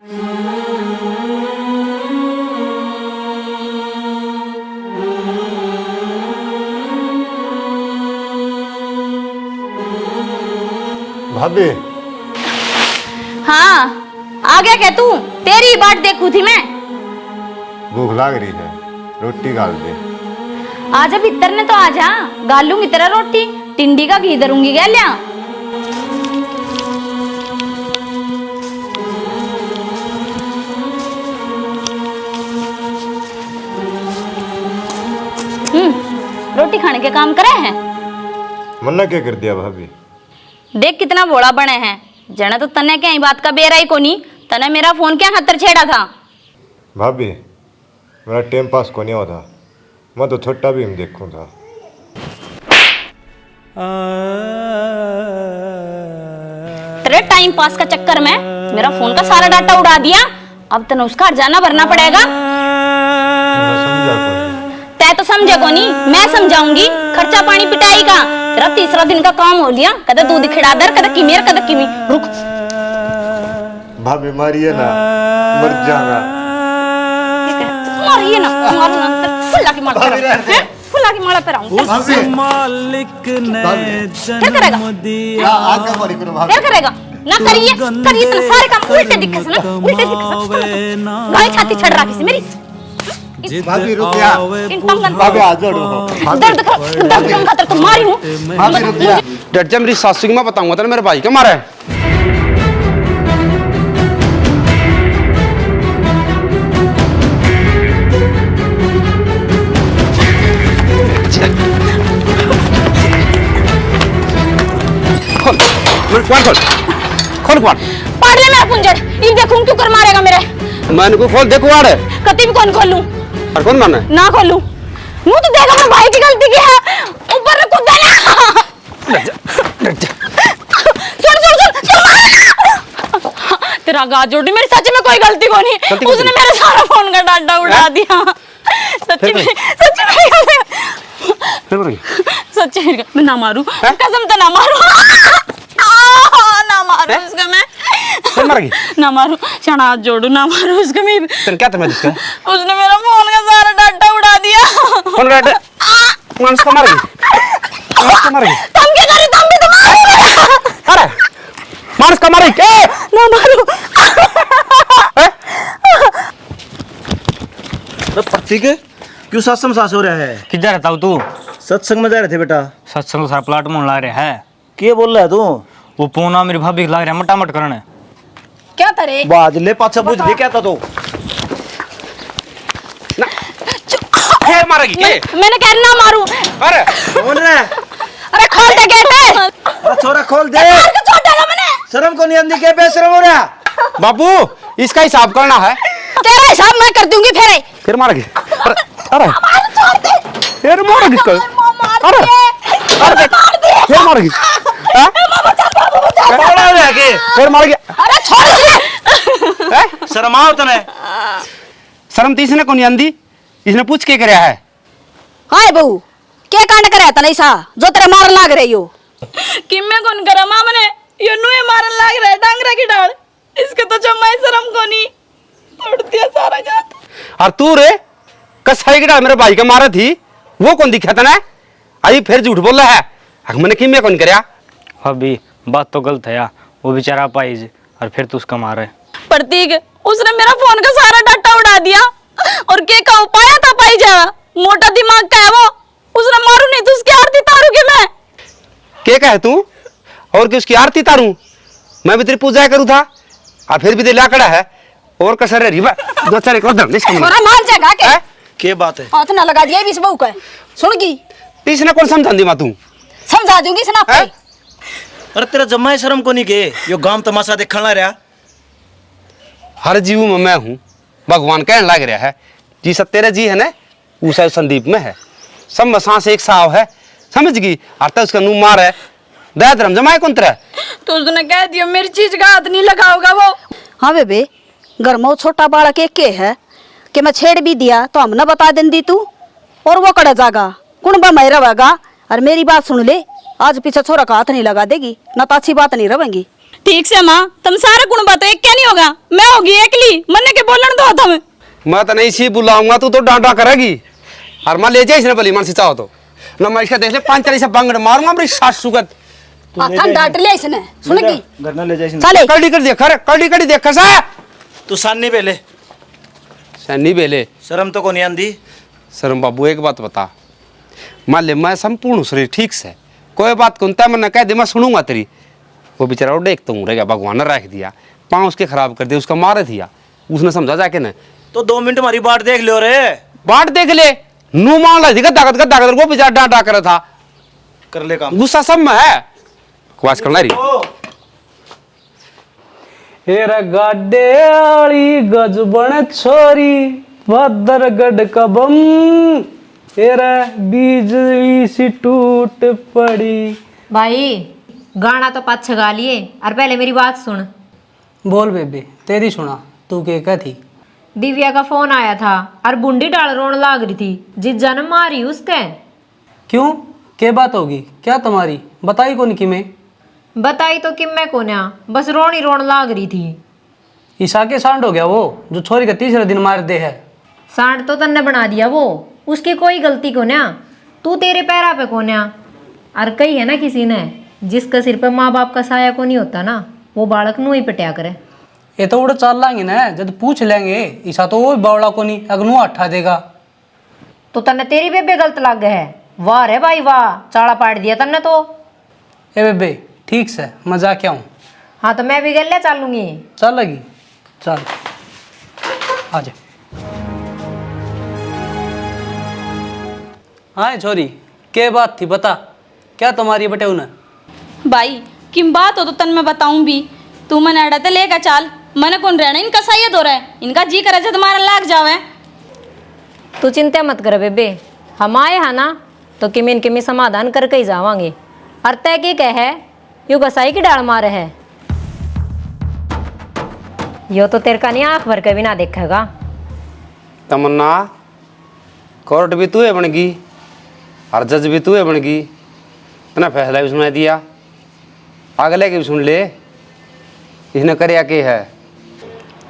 भाभी। हाँ आ गया क्या तू? तेरी बाट देखू थी मैं। भूख लग रही है, रोटी गाल दे। आजा भीतर ने तो आजा, गाल लूंगी तेरा रोटी, टिंडी का घी धरूंगी क्या लिया। रोटी खाने के काम करे हैं। मन्ना क्या कर दिया भाभी? देख कितना भोला बने हैं। जना तो तने क्या बात का बेरा ही कोनी, तने मेरा फोन क्या हतर छेड़ा था। भाभी मेरा टाइम पास को नहीं होता, मैं तो छोटा भी देखूं था। तेरे टाइम पास का चक्कर में मेरा फोन का सारा डाटा उड़ा दिया। अब तने उसका हर्जाना भरना पड़ेगा। तै तो समझे को नहीं, मैं समझाऊंगी। खर्चा पानी पिटाई का तेरा तीसरा दिन का काम हो लिया। कदे दूध खिला दर, कदे किमेर, कदे किमी। रुक भाभी मारिए ना, मर जाऊंगा। मारिए ना, मारना फुल्ला की माला पे, फुल्ला की माला पे रहूं। मालिक ने क्या करेगा? क्या करेगा? ना करिए करिए, इतने सारे काम उल्टे दिखे से ना, उल्टे दिखे से। गाय छाती छड़ रखी से मेरी। भाभी रुक जा। भाभी आ जाओ। दर्द कम खातर तो मारी हूँ। भाभी रुक जा। डट जा, मेरी सासू की मैं बताऊंगा तेरे मेरे भाई का मारा है। खोल खोल खोल खोल पाड़ ले मेरा पुंजड़। ये देखूं क्यों कर मारेगा मेरे। मैंने को खोल देखो वाड़ कति भी कौन खोलूं? और कौन मारना ना खोलूं। मुंह तो देखा मेरे भाई की गलती की है। ऊपर से कूद देना। सुन तेरा गा जोड़ी, मेरी सच में कोई गलती को नहीं। उसने मेरे सारा फोन का डाटा उड़ा दिया। सच्ची में सच्ची मैं ना मारूं, कसम तो ना मारूं। ना मारूं उसका मैं। ना मारूं, क्षण हाथ जोड़ू, ना मारूं उसका मैं। तन क्या था इसका? उसने मेरा फोन का सारा डाटा उड़ा दिया। कौन डाटा? मानस का मारेगी, मानस का मारेगी। तुम क्या करी? तुम भी तो मारोगे। अरे मानस का मारेगी क्या? ना मारूं। तो प्रतीक क्यों सत्संग सास हो रहा है? किधर रहता तू? सत्संग में जा रहे थे बेटा। सत्संग सारा प्लाट में ला रहा है। क्या बोल रहा है तू? वो पूना मेरी भाभी ला रहा है मटामट करने। क्या करे? बाज ले पाछा बुझ दे क्या था तो? फिर मारेगी क्या? मैंने कह ना मारूं। अरे कौन रे? अरे खोल दे गेट। अरे छोरा खोल दे। छोड़ देगा मैंने। शर्म को नहीं आंदी के बेशरम हो रहा? बाबू इसका हिसाब करना है। तेरा हिसाब मैं कर दूंगी फिर। फिर मारेगी। अरे अरे छोड़ दे। फिर मारेगी इसको। अरे अरे फिर मारेगी। फिर मारेगी। अरे छोड़ दे। शर्म आओ तने। शर्म तीस ने को नहीं आंदी, इसने पूछ के करया है। हाय बहू क्या कांड करे तने सा जो तेरे मारन लाग रही हो? किम्मे कौन करा मामने यो नुए मारन लाग रहा है डांगरा की डाल। इसके तो जमाई शर्म कोनी तोड़ दिया सारा गात। और तू रे कसाई की डाल मेरे भाई का मारा थी, वो कौन दिखा था ना? अभी फिर झूठ बोल रहा है। मैंने किम्मे कौन करया? अभी बात तो गलत है यार, वो बेचारा पाइज और फिर तू उसका मार है। प्रतीक उसने मेरा फोन का सारा डाटा उड़ा दिया और के का उपाय था पाई जा। मोटा दिमाग का है वो। उसने मारू नहीं तो उसकी आरती तारू के मैं। के कहे तू? और कि उसकी आरती तारू? मैं भी तेरी पूजा करूँ था और फिर भी तेरी लाकड़ा है और कसर रही दो चार एक और छोरा मार जाएगा के? क्या बात है? हाथ ना लगा दिया इस बहू का। सुन की इसने कौन समझा दी मां तू? समझा दूंगी सना पे। अरे तेरा जमाई शर्म को नहीं के यो गांव तमाशा देखण ला रहा? हर जीव में मैं हूँ, भगवान कहने लग रहा है। जी सब तेरे जी है ना, उसा संदीप में है। सब में सांस एक साव है, समझ गई? और उसका नू मार है दया धर्म जमाए कौन तेरा? तो उसने कह दिया मेरी चीज का हाथ नहीं लगाओगा वो। हाँ बेबे घर में छोटा बालक एक के है कि मैं छेड़ भी दिया तो हम न बता देंदी तू और वो कड़ा जागा कुणबा में रहेगा। और मेरी बात सुन ले, आज पीछे छोरा का हाथ नहीं लगा देगी ना तो अच्छी बात नहीं रहेगी। ठीक से माँ तुम सारा गुण बात एक क्या नहीं होगा, मैं होगी एकली मन्ने के बोलन दो तुम। मैं तो नहीं सी बुलाऊंगा, तू तो डांटा करेगी। और मैं ले जाइए भली मन से चाहो तो ना, मैं इसका देख ले 5-4 से बंगड़ मारूंगा मेरी सासू का। हाथन डांट लिया इसने, सुनेगी घर ना ले जाए चले कड़ी कर देखा रे, कड़ी देखा सा तू सान्नी बेले सैनी बेले। शर्म तो को नहीं आंदी। शर्म बाबू एक बात बता, मान ले मैं संपूर्ण शरीर ठीक से कोई बात कुंता मैं न कह दे, मैं सुनूंगा तेरी। वो बेचारा देख तो रह गया, भगवान ने रख दिया, पाँव उसके खराब कर दिया, उसका मारे दिया, उसने समझा जाके न। तो 2 मिनट हमारी बाट देख लो रे। बाट देख ले, नू मान ला गद्दा वो बेचारा डांटा कर था, कर ले काम। गुस्सा सब में है, क्वास करना रही। हेरा गाडे आली गजबन छोरी भद्रगढ़ कबम, हेरा बिजली सी टूट पड़ी। भाई गाना तो पाछा गा लिए, और पहले मेरी बात सुन। बोल बेबे, तेरी सुना, तू क्या थी? दिव्या का फोन आया था और बुंडी डाल रोन लाग रही थी, जिज्जा ने मारी उसके। क्यों, क्या बात होगी क्या तुम्हारी? बताई कौन की मैं? बताई तो कि मैं कोन्या, बस रोन ही रोन लाग रही थी। ईसा के सांड हो गया वो, जो छोरी का तीसरे दिन मार दे है। सांड तो तन्ने बना दिया वो, उसकी कोई गलती कोन्या, तू तेरे पैरा पे कोन्या। और कही है ना किसी ने, जिसका सिर पे माँ बाप का साया को नहीं होता ना, वो बालक नू ही पटिया करे। ये तो उड़ा चाल लाएंगे ना, जब पूछ लेंगे ईसा तो वो बावड़ा को नहीं अगनू अट्ठा देगा। तो तन्ने तेरी बेबे गलत लग गए है। वाह रे भाई वाह, चाड़ा पाट दिया तन्ने तो। ए बेबे ठीक से, मैं जाके आऊँ। हाँ तो मैं भी गले चलूंगी। चल लगी, चल आ जा। हाँ छोरी, क्या बात थी बता, क्या तुम्हारी बटे उन्हें? भाई किम बात हो तो तन मैं बताऊं भी, तू मन अड़ते लेगा चाल, मन कौन रहना इनका सैयद हो रहा है, इनका जी करे जब तुम्हारा लाग जावे। तू चिंता मत कर बेबे, हम आए हैं ना तो किमिन किमी समाधान करके ही जावांगे। और तय के कह है यो गसाई की डाल मारे है, यो तो तेरे का नहीं आंख भर के भी ना देखेगा। तमन्ना, कोर्ट भी तू है बनेगी और जज भी तू है बनेगी, इतना फैसला भी सुना दिया, अगले की भी सुन ले, इसने करया के है।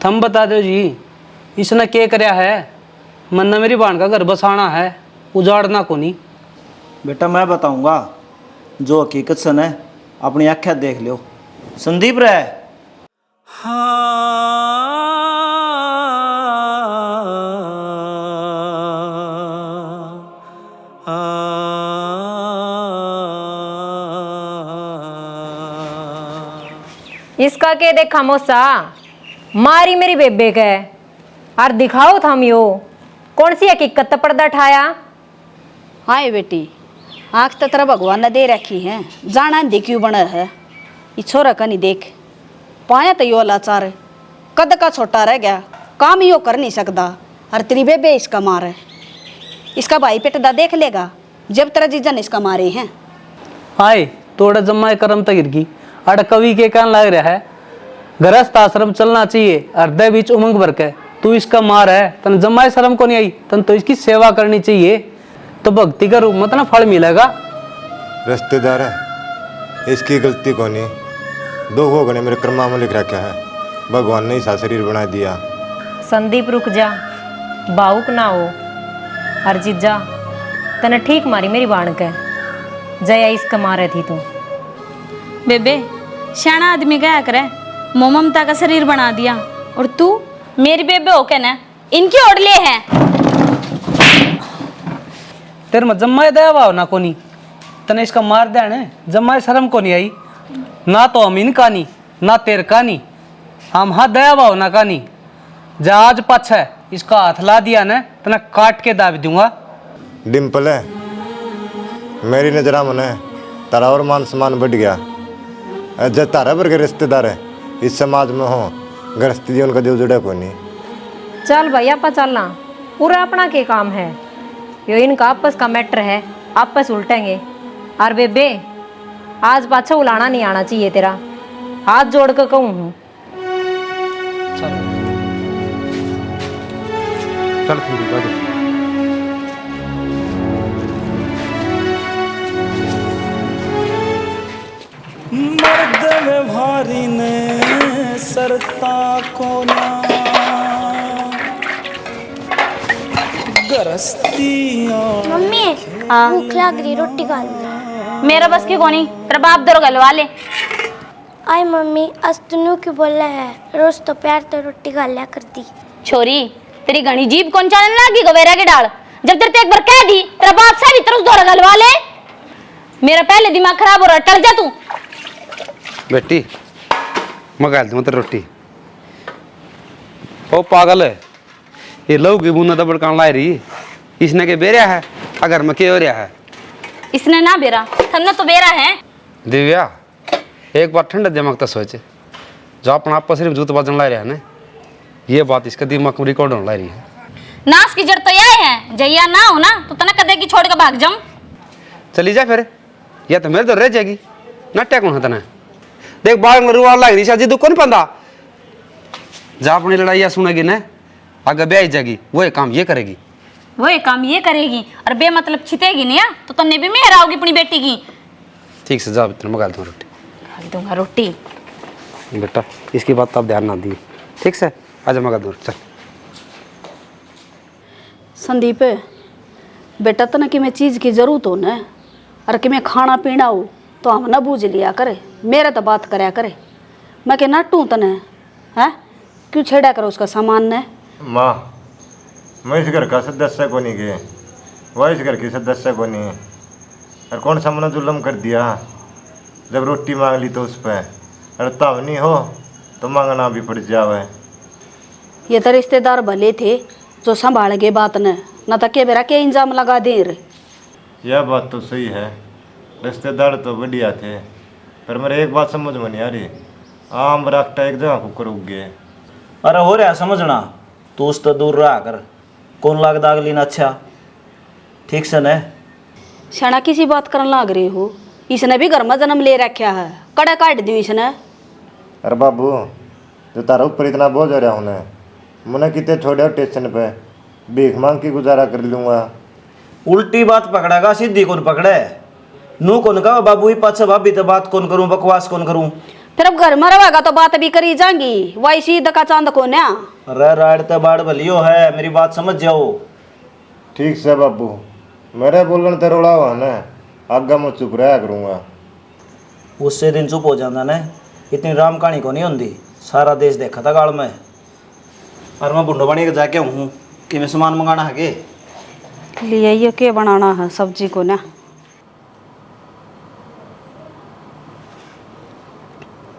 थम बता दो जी, इसने क्या करया है? मन्ना मेरी बहन का घर बसाना है, उजाड़ना को नहीं। बेटा मैं बताऊंगा, जो हकीकत सन है अपनी आँखें देख लो। संदीप रहे इसका के देखा मोसा, मारी मेरी बेबे के, और दिखाओ थम यो कौन सी हकीकत पर्दा ठाया। हाय बेटी, आँख तो तेरा भगवान ने दे रखी है, जाना देख क्यों बना है। ये छोरा का नहीं देख पाया तो यो लाचार है, कद का छोटा रह गया, काम यो कर नहीं सकता, और तेरी बेबे इसका मार है। इसका भाई पेटदा देख लेगा जब तेरा जीजा ने इसका मारे हैं। हाय तोड़ा जम्मा करम तक गिरगी, अड़ कवि के कान लग रहा है, गृहस्थ आश्रम चलना चाहिए, हृदय बीच उमंग भर के, तू इसका मार है, तन जम्मा शर्म को नहीं आई, तन तो इसकी सेवा करनी चाहिए, तो भक्ति का रूप में तना फल मिलेगा। रिश्तेदार है, इसकी गलती को नहीं, दो हो गए मेरे कर्मा में लिख रखा है, भगवान ने ऐसा शरीर बना दिया। संदीप रुक जा, बाउक ना हो, और जीजा तने ठीक मारी मेरी बाण के, जया इसका मारे थी तू। बेबे शाना आदमी गया करे, ममता का शरीर बना दिया, और तू मेरी बेबे होके ना इनकी ओर ले है। तेरे में जम्मा दया भाव ना कोनी, तने इसका मार देने जम्मा शर्म को नहीं आई, ना तो हम इनका नहीं ना तेर का नहीं, हम हाँ दया भाव ना का नहीं। जहाज पछ है, इसका हाथ ला दिया ना तना काट के दाब दूंगा। डिम्पल है, मेरी नजरा मन है तारा और मान सम्मान बढ़ गया, जब तारा भर के रिश्तेदार है इस समाज में हो, गृहस्थी जीवन का जो जुड़ा को नहीं। चल भाई आपा चलना, पूरा अपना के काम है, यो इनका आपस का मैटर है, आपस उल्टेंगे। और बेबे आज पाछा उलाना नहीं आना चाहिए तेरा, हाथ जोड़ कर कहूँ हूँ। चल चल संदीप आ जा। मर्द वे भारी ने सरता कोना गरस्तियां मम्मी भूख लग रही, रोटी खा लो। मेरा बस की कोनी, तेरा बाप दरो गलवा ले। आई मम्मी, आज तू क्यों बोला है? रोज तो प्यार तो रोटी खा लिया करती। छोरी तेरी घनी जीभ कौन चालन लागी गवेरा के डाल। जब तेरे एक बार कह दी तेरा बाप से भी तरस दौड़ गलवा ले। मेरा पहले दिमाग खराब हो रहा है, टल जा तू। बेटी मंगा दूँ तेरी रोटी। ओ पागल है, ये लहू की बूंदा दबड़ कान लाई रही, इसने के बेरा है अगर मैं के हो रहा है। इसने ना बेरा, हमने तो बेरा है। दिव्या एक बार ठंडे दिमाग तक सोचे, जो अपना आप सिर्फ जूत बाजन ला रहा है ना, ये बात इसका दिमाग में रिकॉर्ड होने ला रही है। नाश की जड़ तो यह है, जैया ना हो ना तो तना कदे की छोड़ के भाग जाऊं। चली जा फिर, या तो मेरे तो रह जाएगी नट्या कौन है तना। देख बाल में रुआर लग रही शादी तो कौन पंदा जा अपनी लड़ाइया सुनेगी ना, आगे ब्याह जाएगी वो काम ये करेगी, वो एक काम ये करेगी और बेमतलब छितेगी नहीं तो तन्ने भी मेहर आओगी अपनी बेटी की। ठीक से जा इतना मगा दूँ रोटी। खा दूंगा रोटी। बेटा इसकी बात आप ध्यान ना दी, ठीक से आजा मगा दूँ चल। संदीप बेटा तना कि मैं चीज़ की जरूरत हो न और कि मैं खाना पीना हो तो हम ना बूझ लिया करे, मेरे तो बात कराया करे। मैं के नटू तने है क्यों छेड़ा करो उसका सामान ने। माँ मैं इस घर का सदस्य को नहीं गए, वह इस घर की सदस्य को नहीं, और कौन सा मैंने जुल्म कर दिया। जब रोटी मांग ली तो उस पर, और तब नहीं हो तो मांगना भी पड़ जावे। ये तो रिश्तेदार भले थे जो संभाल गए बात न तो के बेरा के इंजाम लगा दे रे। यह बात तो सही है, रिश्तेदार तो बढ़िया थे, पर मेरे एक बात समझ में नहीं आ रही, आम रखता एक जगह कुकर उग गए। अरे हो रहा समझना, तू उस तो दूर रहा कर, कौन लाग दाग लेना अच्छा, ठीक से न। शना किसी बात करने लाग रहे हो, इसने भी घर में जन्म ले रखा है, कड़ा काट दी इसने। अरे बाबू जो तारा ऊपर इतना बोझ हो रहा हूँ मैंने कितने छोड़े स्टेशन पे, भीख मांग की गुजारा कर लूँगा। उल्टी बात पकड़ेगा सीधी कौन पकड़े, नू कौन का बाबू ही पाछे भाभी तो बात कौन करूं, बकवास कौन करूं। फिर अब घर में रहेगा तो बात भी करी जाएंगी, वैसी दका चांद को ना। अरे राड तो बाढ़ भलियो है, मेरी बात समझ जाओ। ठीक से बाबू, मेरे बोलने ते रोड़ा हुआ ना, आगे मैं चुप रहा करूँगा। उससे दिन चुप हो जाता ना, इतनी राम कहानी को नहीं होती, सारा देश देखा था गाड़ में। और मैं बुंडो बनी के जाके हूँ कि मैं सामान मंगाना है के लिए ये के बनाना है सब्जी को ना।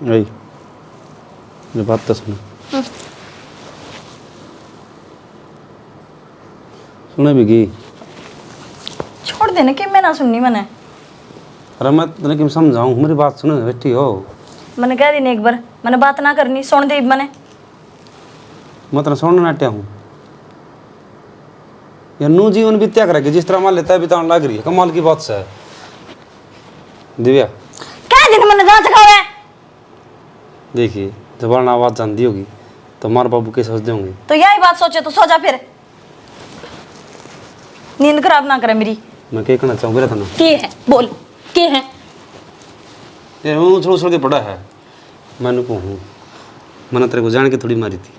यही ये बात तो सुनो, सुने बिगी। छोड़ देने कि मैं ना सुननी मैंने। अरे मैं तेने कि समझाऊँ, मेरी बात सुनो बेटी हो। मैंने कह दी ने एक बार, मैंने बात ना करनी, सुन दे मैंने। मैं तेरा सुनने नाट्या हूँ, या नू जीवन बीत्या करेगी जिस तरह मान लेता है बिताने लग रही है, कमाल की बात से है। दिव्या कह दिन मैंने जांच खावे। देखिए जब आवाज़ जानती होगी तो मार बाबू के सोच देंगे। तो यही बात सोचे तो सो जा फिर, नींद खराब ना करे मेरी। मैं क्या कहना चाहूँ मेरा था ना, के है बोल, के है। ये वो छोड़ छोड़ के पड़ा है। मैंने कहूँ मैंने तेरे को जान के थोड़ी मारी थी,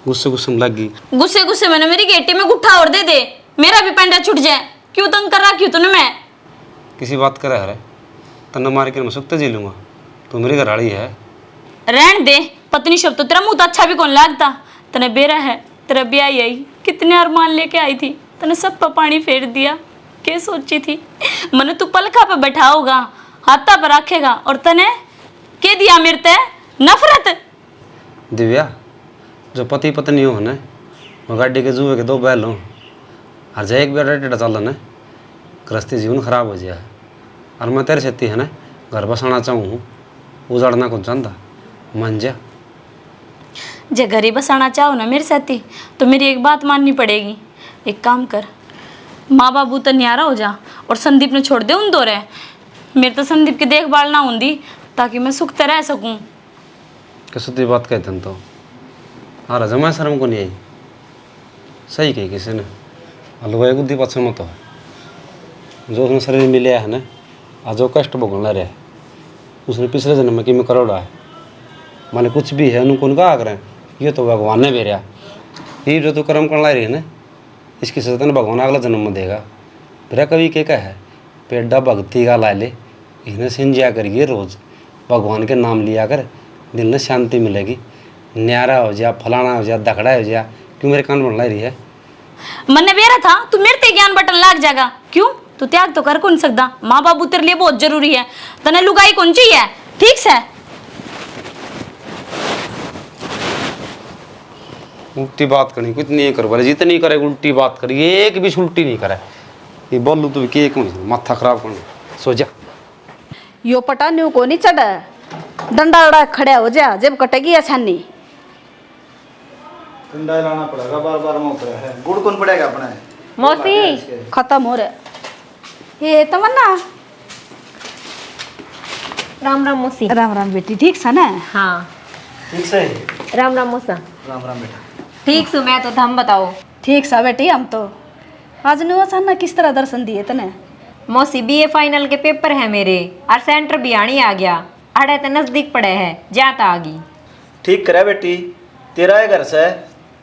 गुस्से गुस्से में लग गई। गुस्से गुस्से मैंने मेरी गेटी में गुट्ठा और दे दे, मेरा भी पेंडा छूट जाए। क्यों तंग कर रहा, क्यों तूने मैं किसी बात करे है तन्ना मार के मैं सुखते जी लूँगा, तो मेरी घरवाली है। रहन दे, पत्नी शब्द तो तेरा मुंह तो अच्छा भी कौन लगता। तने बेरा है, तेरा ब्याह आई, कितने अरमान लेके आई थी, तने सब पर पानी फेर दिया। क्या सोची थी मैंने तू पलखा पे बैठाओगा, हाथा पर रखेगा, और तने के दिया मेरे ते नफरत। दिव्या जो पति पत्नी हो ना, वो गाड़ी के जुए के दो बैल हो, हर जाए एक बार टेढ़ा चल ना, गृहस्थी जीवन खराब हो जाए। और मैं तेरे से है ना घर बसाना चाहूँ, उजाड़ना कुछ चाहता मान जा। जे घर बसाना चाहो ना मेरे साथी, तो मेरी एक बात माननी पड़ेगी। एक काम कर, माँ बाबू तो न्यारा हो जा और संदीप ने छोड़ दे उन दो रहे। मेरे तो संदीप की देखभाल ना होंगी ताकि मैं सुखते रह सकूं। कसुती बात कहते हैं तो हाँ जमा शर्म को नहीं आई, सही कही किसी ने। हलवाई बुद्धि पक्ष मत हो, जो उसने शरीर मिले है ना, आज जो कष्ट भोगना रहा है उसने पिछले जन्म में कि मैं करोड़ा है माने कुछ भी है उनको उनका आग्रह ये तो भगवान ने भेजा ये जो तो कर्म करना रही है ना इसकी सजा तो भगवान अगला जन्म में देगा फिर कभी क्या है पेड़ा भक्ति का ला ले इन्हें सिंजिया करिए रोज़ भगवान के नाम लिया कर दिल में शांति मिलेगी न्यारा हो जा फलाना हो जा दखड़ा हो जा क्यों मेरे कान बन रही है मन्ने बेरा था तू मेरे ते ज्ञान बटन लाग जाएगा क्यों तू त्याग तो कर कौन सकता माँ बाप तेरे लिए बहुत जरूरी है तने लुगाई कौन चाहिए ठीक से उल्टी बात करनी कितनी नहीं कर बोले जितनी करे उल्टी बात करी एक भी उल्टी नहीं करे ये बोलू तो के माथा खराब करना सो जा यो पटा न्यू को नहीं चढ़ डंडा अड़ा खड़ा हो जा जब कटेगी आसानी ठंडा लाना पड़ेगा बार बार में उतरा है गुड़ कौन पड़ेगा अपना मौसी खत्म हो रहा ये तमन्ना राम राम मौसी। राम राम बेटी ठीक सा ना हाँ ठीक से राम राम मौसा। राम राम बेटा ठीक सु मैं तो थम बताओ। ठीक सा बेटी हम तो आज न्यू अचानक किस तरह दर्शन दिए तने मौसी बीए फाइनल के पेपर है मेरे और सेंटर भी आनी आ गया अड़े तो नजदीक पड़े है जाता आ गई। ठीक करे बेटी तेरा है घर से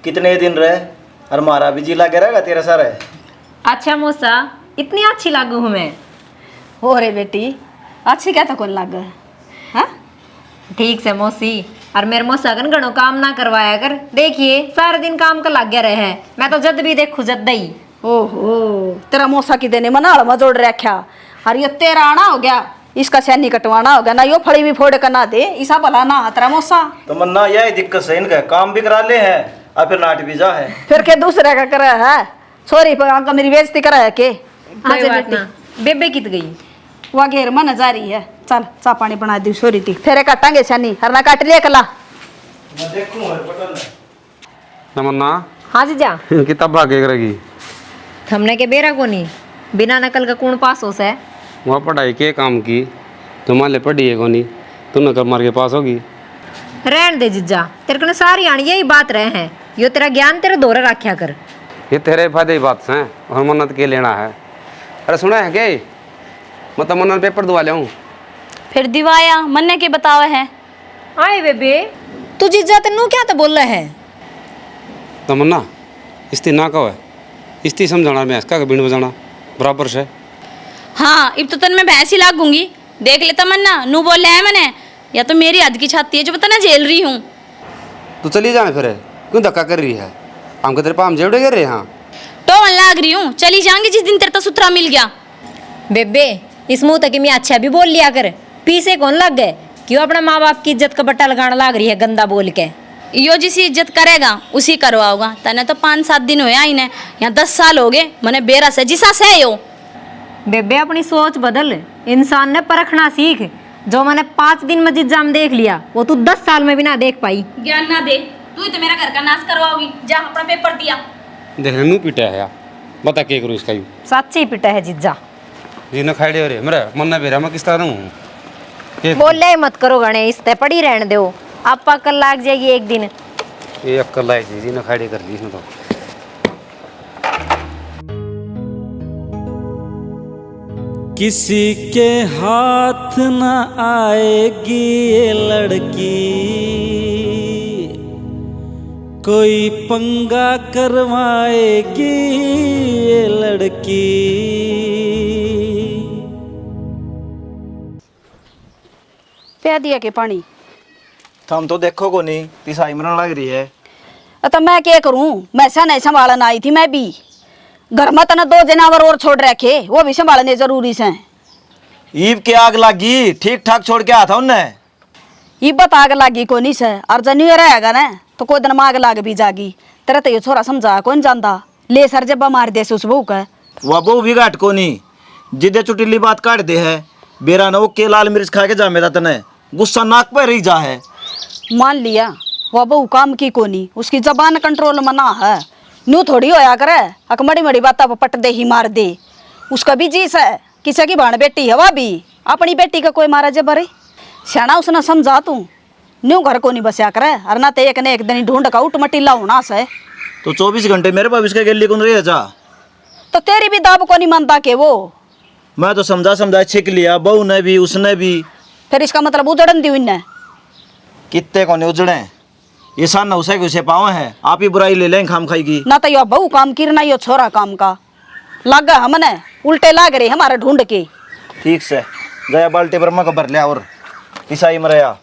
कितने दिन रहे और हमारा भी जी लगे रहेगा तेरा सारा है। अच्छा मौसा इतनी अच्छी लागू हूँ मैं। हो रे बेटी अच्छी क्या तो कौन लग हाँ ठीक से मौसी और मेरे मौसा कन घणो काम ना करवाया कर देखिए सारा दिन काम का लग गया रहे है मैं तो जद भी देखू जद दई। ओहो तेरा मौसा की देने मनाल में जोड़ रखा और ये तेरा आना हो गया इसका सैनी कटवाना हो गया ना यो फड़ी भी फोड़ कर ना दे ऐसा भला ना तेरा मौसा तो मन्ना यही दिक्कत है इनका काम भी करा ले है और फिर नाट भी जा है फिर के दूसरे का करे है सॉरी पर आगे मेरी बेइज्जती करे है के कोई बात ना बेबे कित गई वह घेर मन जा रही है चल चा पानी बना दी सॉरी थी फेरे काटांगे सैनी हर ना काट लिया कला मैं देखूं हर पटल नमन्ना हाँ जीजा किताब आगे करेगी हमने के बेरा को नहीं बिना नकल का कौन पास हो से वहाँ पढ़ाई के काम की तुम्हारे पढ़ी है कोनी तुम नकल मार के पास होगी रहन दे जीजा तेरे को सारी आनी यही बात रहे हैं यो तेरा ज्ञान तेरे दोहरा रखा कर। ये तेरे फायदे की बात है और मन्नत के लेना है अरे सुना है क्या मतलब मन्नत पेपर दुआ ले फिर दिवाया मन्ने के बतावे है आए बेबे तू जीजा तेनू क्या तो बोल रहा है तमन्ना इस्ती ना कहो है इस्ती समझाना मैं इसका बीण बजाना बराबर से हाँ अब तो तन मैं भैंस ही लागूंगी देख ले तमन्ना नू बोले है मैंने या तो मेरी हद की छाती है जो पता ना झेल रही हूँ तू चली जाना फिर क्यों धक्का कर रही है हमको तेरे पाम जेवड़े कर रहे हाँ तो मन लाग रही हूँ चली जाऊंगी जिस दिन तेरे तो सुथरा मिल गया। बेबे इस मुंह तक मैं अच्छा भी बोल लिया कर पीछे कौन लग गए क्यों अपना माँ बाप की इज्जत का बट्टा लगाना लाग रही है गंदा बोल के। यो जिसी इज्जत करेगा उसी करवाओगा तने तो 5-7 दिन हुए आई ने यहाँ 10 साल हो गए मने बेरा से जिसा से यो। बेबे अपनी सोच बदल इंसान ने परखना सीख जो मैंने 5 दिन में जिज्जाम देख लिया वो तू 10 साल में भी ना देख पाई। ज्ञान ना दे तू ही तो मेरा घर का नाश करवाओगी जा अपना पेपर दिया। देख नू पीटा है यार बता क्या करूँ इसका सच्ची पिटा है जिज्जा जी न खाई दे रहे मेरा मन्ना बेरा मैं किस तरह रहूँ बोले मत करो गणे इस ते पड़ी रहने दो आपा कल लाग जाएगी एक दिन। ये अक्कल लाई जी न खाई कर ली इसने तो किसी के हाथ न आएगी ये लड़की कोई पंगा करवाएगी ये लड़की। प्या दिया के पानी हम तो देखो को नहीं तीसाई मरन लग रही है। तो मैं क्या करूं मैं सा नहीं संभालने आई थी मैं भी घर में तना 2 जनावर और छोड़ रखे वो भी संभालने जरूरी से। ईब के आग लगी ठीक ठाक छोड़ के आया था उनने ये बत आग लागी को नहीं से और जनी रहेगा ना तो कोई दिन आग लाग भी जागी तेरा तो ये छोरा समझा कौन जानता ले सर जब मार दे उस बहू का वह बहू भी घाट को नहीं जिदे चुटिली बात काट दे है बेरा न वो के लाल मिर्च खा के जामेदा तने गुस्सा नाक पे रही जा है। मान लिया वह बहू काम की कोनी उसकी जबान कंट्रोल में ना है न्यू थोड़ी होया करे अकमड़ी मड़ी बात पट दे ही मार दे उसका भी जीस है किसी की भाण बेटी है वह भी अपनी बेटी का कोई मारा जब अरे सियाना उसने समझा तू न्यू घर को नहीं बसया करे और ना तो एक ने एक दिन ढूंढ का उठ मटीला होना से तो 24 घंटे मेरे पास इसके गली कौन रहे जा तो तेरी भी दाब को नहीं मानता के वो मैं तो समझा छिक लिया बहू ने भी उसने भी फिर इसका मतलब उजड़न दी इन्हें। कितने को नहीं उजड़े, ये सान उसे उसे पावे हैं, आप ही बुराई ले लें खाम खाएगी। ना तो यो बहू काम करना, यो छोरा काम का लगा हमने उल्टे लाग रहे हमारे ढूंढ के। ठीक से गया बाल्टी पर मक भर लिया और ईसाई मरया।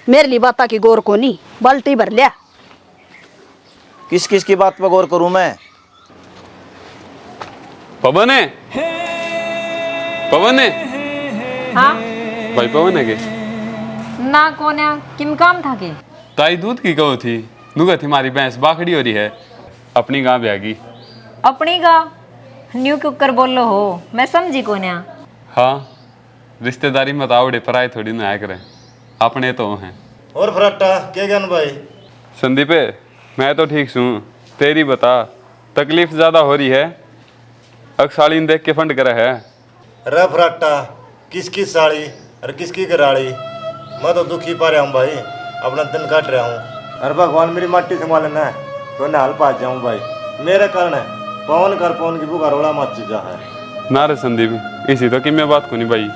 मेरे लिए बात की गौर को नहीं, बाल्टी भर लिया। किस किस की बात पर गौर करूं मैं? पवन है, पवन है हाँ भाई, पवन है के ना कौन है, किम काम था के? ताई दूध की कहो थी, नुगा थी हमारी भैंस बाखड़ी हो रही है, अपनी गांव ब्यागी। अपनी गाँव न्यू क्यों कर बोल लो हो, मैं समझी कौन है। हाँ, रिश्तेदारी मत आवड़े पराए थोड़ी ना आया करें, अपने तो हैं। और फराटा क्या ज्ञान भाई? संदीप मैं तो ठीक हूँ, तेरी बता, तकलीफ ज़्यादा हो रही है? अक्सालीन देख के फंड करा है। रे फराटा, किसकी साड़ी और किसकी कराड़ी, मैं तो दुखी पा रहा हूँ भाई, अपना दिन काट रहा हूँ। अरे भगवान मेरी माटी संभाल लेना है तो नाल पा जाऊँ भाई, मेरे कारण है पवन कर पवन की बुका रोड़ा मच जा है। ना रे संदीप, इसी तो कि मैं बात को नहीं भाई।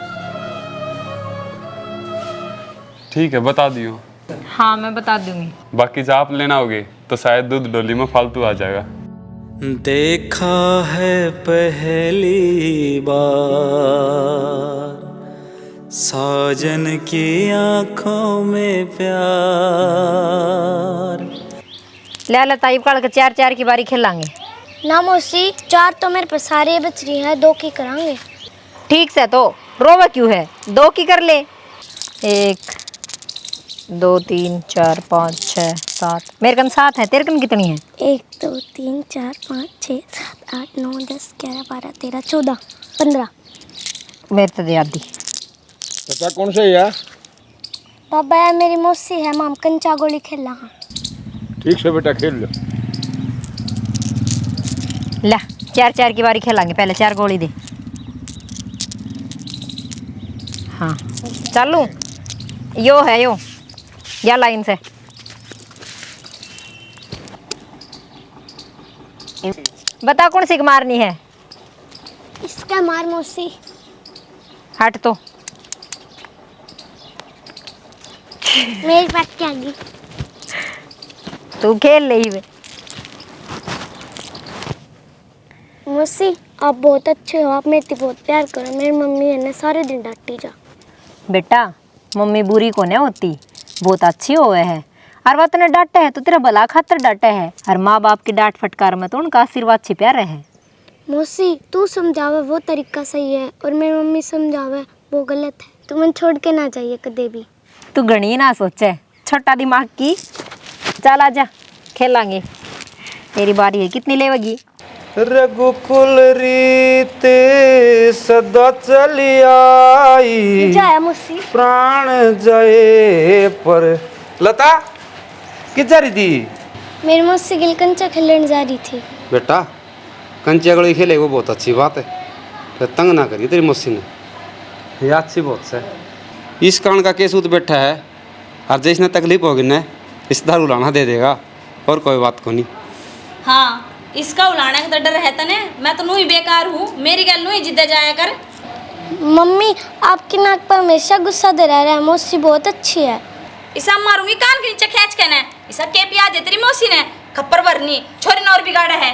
ठीक है बता दियो। हाँ मैं बता दूंगी। बाकी जब आप लेना होगे तो शायद दूध डोली में फालतू आ जाएगा। देखा है पहली बार साजन की आंखों में प्यार। ले ताइब काल के 4-4 की बारी खेलांगे। ना मौसी, 4 तो मेरे पास सारे बच रही है, 2 की करांगे। ठीक से तो रोवा क्यों है, 2 की कर ले। 1 2 3 4 5 6 7, मेरे कन 7 है, तेरे कन कितनी है? 1 2 3 4 5 6 7 8 9 10 11 12 13 14 15। मेरे तो याद दी। बच्चा कौन से यार? बाबा यार मेरी मौसी है, माम कंचा गोली खेला। हाँ ठीक से बेटा खेल लो। ला 4-4 की बारी खेलांगे, पहले 4 गोली दे। हाँ चालू, यो है यो, या लाइन से बता कौन सी मारनी है? इसका मार मौसी। हट तो मेरी बात क्या आगे? तू खेल ले ही वे। मौसी आप बहुत अच्छे हो, आप मेरे से बहुत प्यार करो। मेरी मम्मी है ना सारे दिन डांटी जा। बेटा मम्मी बुरी को नहीं होती, बहुत अच्छी होवे है, और वह तने डांटे है तो तेरा भला खातर डांटे है, और माँ बाप की डांट फटकार में तो उनका आशीर्वाद छिपा रहे है। मौसी तू समझावे वो तरीका सही है, और मेरी मम्मी समझावे वो गलत है। तू मन छोड़ के ना जाइए कदे भी। तू घनी ना सोचे, छोटा दिमाग की। चल आजा खेलांगे, तेरी बारी है, कितनी लेवगी? रघुकुल रीत सदा चली आई, जाया मौसी। प्राण जाए पर। लता किस जा रही थी? मेरी मौसी गिल कंचा खेलने जा रही थी। बेटा कंचे गड़ी खेले वो बहुत अच्छी बात है, फिर तंग ना करिए तेरी मौसी ने, ये अच्छी बहुत से। इस कारण का केस उत बैठा है, और जिसने तकलीफ होगी न इस दारू उलाना दे देगा, और कोई बात को नहीं। हाँ इसका उलाने का तो डर रहता ने, मैं तो नू ही बेकार हूँ, मेरी गल नू ही जिद्दे जाया कर। मम्मी आपकी नाक पर हमेशा गुस्सा दे रहा है, मौसी बहुत अच्छी है। इसा मारूंगी कान के नीचे खींच के ने, इसा के पिया दे तेरी मौसी ने, खप्पर भरनी छोरी ने और बिगाड़ा है।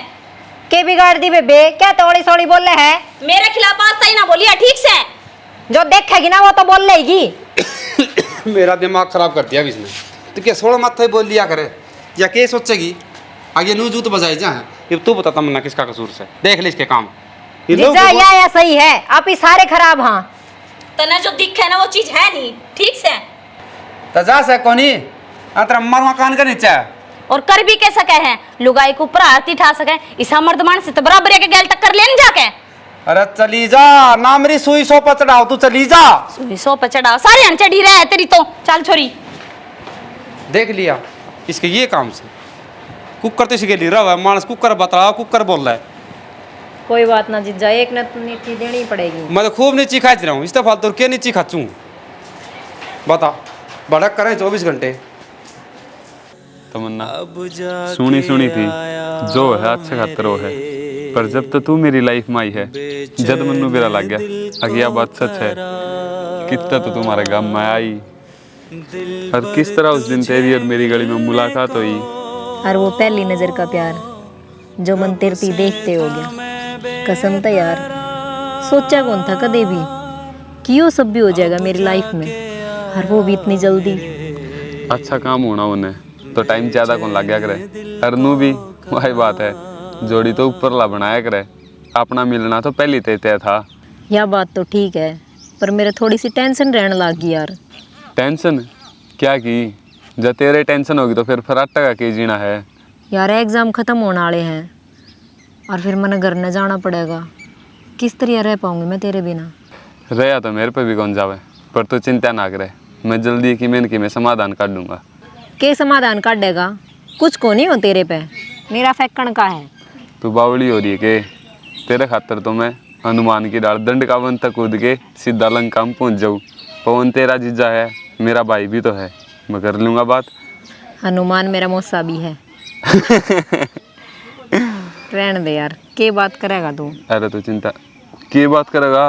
के बिगाड़ दी बेबे, क्या तोड़ी सोड़ी बोल रहे है? मेरे खिलाफ आज तक ना बोलिए ठीक से, जो देखेगी ना वो तो बोल लेगी। मेरा दिमाग खराब कर दिया इसने, तो क्या सोलह माथा ही बोल लिया करे, या क्या सोचेगी आगे नू जूत बजाई जा। ये तू बता तमन्ना किसका कसूर से, देख ले इसके काम। जीजा या सही है, आप ही सारे खराब। हाँ तना जो दिखे ना वो चीज है नहीं ठीक से। तो जा से कोनी अतरा मरवा कान के नीचे, और कर भी कैसा कह है, लुगाई को ऊपर आरती ठा सके, इसा मर्दमान से तो बराबर के गैल टक्कर लेन जाके। अरे चली जा ना, मेरी सुई सो पर चढ़ाओ, तू चली जा। सुई सो पर चढ़ाओ, सारे हन चढ़ी रहे तेरी तो। चल छोरी देख लिया इसके ये काम से, कुकर तो इसके लिए रहा है, मानस कुकर बता, कुकर बोल रहा है। कोई बात ना जीजा, एक न नीति देनी पड़ेगी। मैं तो खूब नीची खाच रहा हूँ, इस फालतू क्या नीची खाचूँ बता, भड़क करें 24 घंटे। तमन्ना सुनी सुनी थी, जो है अच्छे खातर वो है, पर जब तो तू मेरी लाइफ में आई है, जद मन्नू मेरा लग गया, अगिया बात सच है कितना तो तुम्हारे गम में आई। और किस तरह उस दिन तेरी और मेरी गली में मुलाकात हुई। और वो पहली नजर का प्यार जो मन तेरती देखते हो गया। कसम था यार, सोचा कौन था कदे भी कि यो सब भी हो जाएगा मेरी लाइफ में, और वो भी इतनी जल्दी। अच्छा काम होना उन्हें तो टाइम ज्यादा कौन लग गया करे। और नू भी वही बात है, जोड़ी तो ऊपर ला बनाया करे, अपना मिलना तो पहले तय था। यह बात तो ठीक है, पर मेरे थोड़ी सी टेंशन रहने लगी यार। टेंशन क्या की? जब तेरे टेंशन होगी तो फिर फराटा का के जीना है यार। एग्जाम खत्म होने वाले हैं और फिर मैंने घर न जाना पड़ेगा। किस तरह रह पाऊंगी मैं तेरे बिना? रहा तो मेरे पे भी कौन जावे, पर तू चिंता ना करे, मैं जल्दी की मैं समाधान कर दूंगा। के समाधान काटेगा? कुछ को नहीं हो तेरे पे, मेरा फैक्कण का है। तू बावली हो रही है के? तेरे खातर तो मैं हनुमान की डाल दंड का वन तक कूद के सीधा लंका में पहुंच जाऊँ। पवन तेरा जीजा है, मेरा भाई भी तो है, मैं कर लूँगा बात। हनुमान मेरा मौसा भी है। रहने दे यार, के बात करेगा तू? अरे तू चिंता की बात करेगा,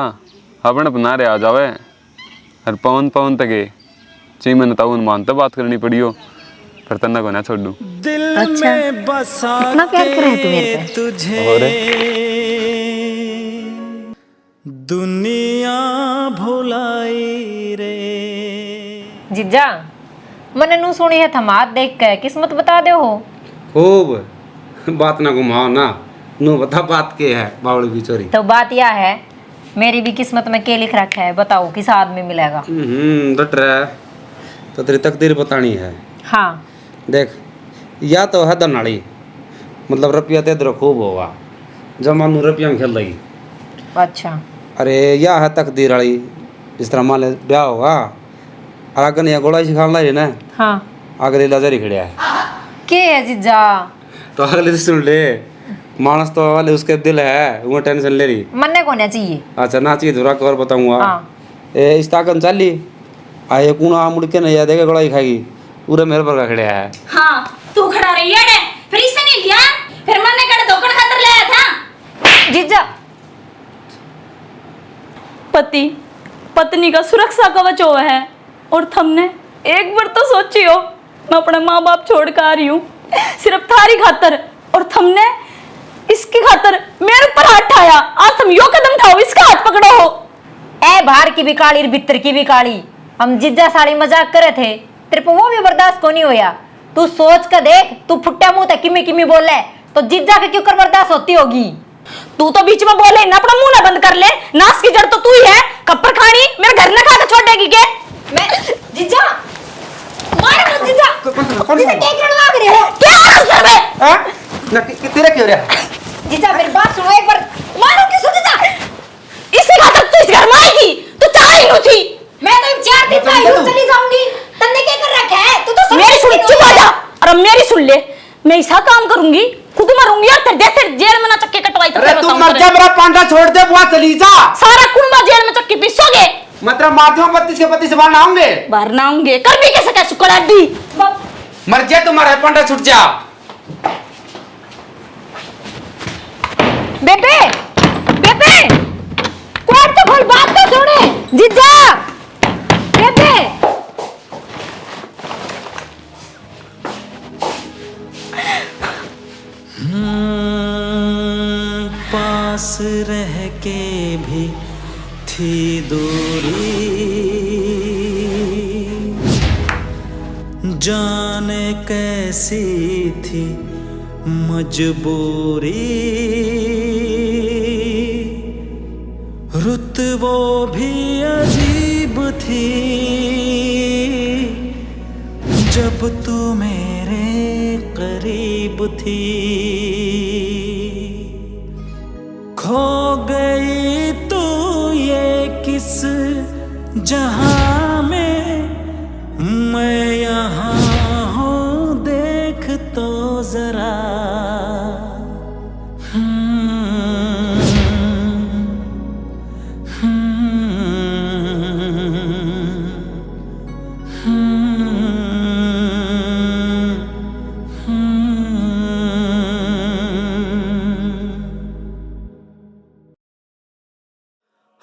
अपन अपना रहे आ जावे। और पवन पवन तक चाहिए मैंने तो हनुमान तो बात करनी पड़ी हो, पर तना को ना छोड़ दूँ। अच्छा, इतना प्यार करे है तू मेरे पे? और दुनिया भुलाई रे। जीजा, मैंने नू सुनी है थमात देख के किस्मत बता दे हो। खूब बात ना घुमाओ ना, नो बता बात के है बावड़ी की चोरी। तो बात यह है, मेरी भी किस्मत में क्या लिख रखा है बताओ, किस आदमी मिलेगा? डट रहा है तो तेरी तकदीर बतानी है। हाँ देख, या तो है दनाड़ी, मतलब रुपया ते इधर खूब होगा, जमानू रुपया में खेल रही। अच्छा, अरे या है तकदीर वाली, इस तरह मान ले ब्याह होगा और अगन या गोला सिखाने लगी ना, हाँ अगले लाजरी खड़िया है। के है जीजा? तो अगले से सुन ले, मानस तो वाले उसके दिल है, वो टेंशन ले रही। मन्ने को ना चाहिए। अच्छा ना चाहिए दूरा और बताऊंगा। हाँ। इस ताकन चाली आए कूणा मुड़ के नहीं देगा गोला खाएगी, पूरे मेरे पर खड़े है। हाँ तू खड़ा रही है, फिर इससे नहीं लिया, फिर मैंने कड़े धोखड़ खातर लाया था। जीजा, पति पत्नी का सुरक्षा कवच हुआ है, और तुमने एक बार तो सोची हो मैं अपने माँ बाप छोड़ कर आ रही हूँ सिर्फ थारी खातर, और तुमने इसकी खातर मेरे ऊपर हाथ उठाया। आज तुम यो कदम उठाओ, इसका हाथ पकड़ो हो। ए बाहर की भी काली भीतर की भी काली, हम जीजा साड़ी मजाक करे थे, तेरे को वो भी बर्दाश्त को नहीं होया। तू सोच कर देख, तू फुट्टा मुंह तक किमी किमी बोले तो जीजा के क्यों कर बर्दाश्त होती होगी? तू तो बीच में बोले ना, अपना मुंह ना बंद कर ले, नाश की जड़ तो तू ही है। कप्पर खानी मेरे घर न खा के छोड़ देगी के? मैं जीजा मार मत जीजा, जीजा क्या करने लग रहे हो? क्या है उस घर में? हां ना तेरा क्यों रे? जीजा मेरी बात सुनो एक बार। मारो किसको जीजा? इसी खातर तू इस घर में आएगी, तू चाह ही नहीं थी। मैं तो 4 दिन में यूं चली जाऊंगी, तन्ने क्या कर रखा है? तू तो मेरी सुन, चुप हो जा। और अब मेरी सुन ले, मैं ऐसा काम करूंगी, खुद मरूंगी और तेरे जैसे जेल में ना चक्के कटवाई। अरे तू मर जा, मेरा पांडा छोड़ दे, बुआ चली जा। सारा कुंबा जेल में चक्की पीसोगे। मतलब माध्यम 32 के 32 बार ना होंगे, बाहर ना होंगे, कर भी कैसे क्या सुकड़ा दी। मर जा तुम्हारा पांडा छूट जा। बेबे बेबे कोई तो खोल, बात तो सुने। जीजा बेबे, पास रह के भी थी दूरी, जाने कैसी थी मजबूरी, रुत वो भी अजीब थी जब तू मेरे करीब थी। खो गई तू ये किस जहां में, मैं यहाँ हूँ देख तो जरा।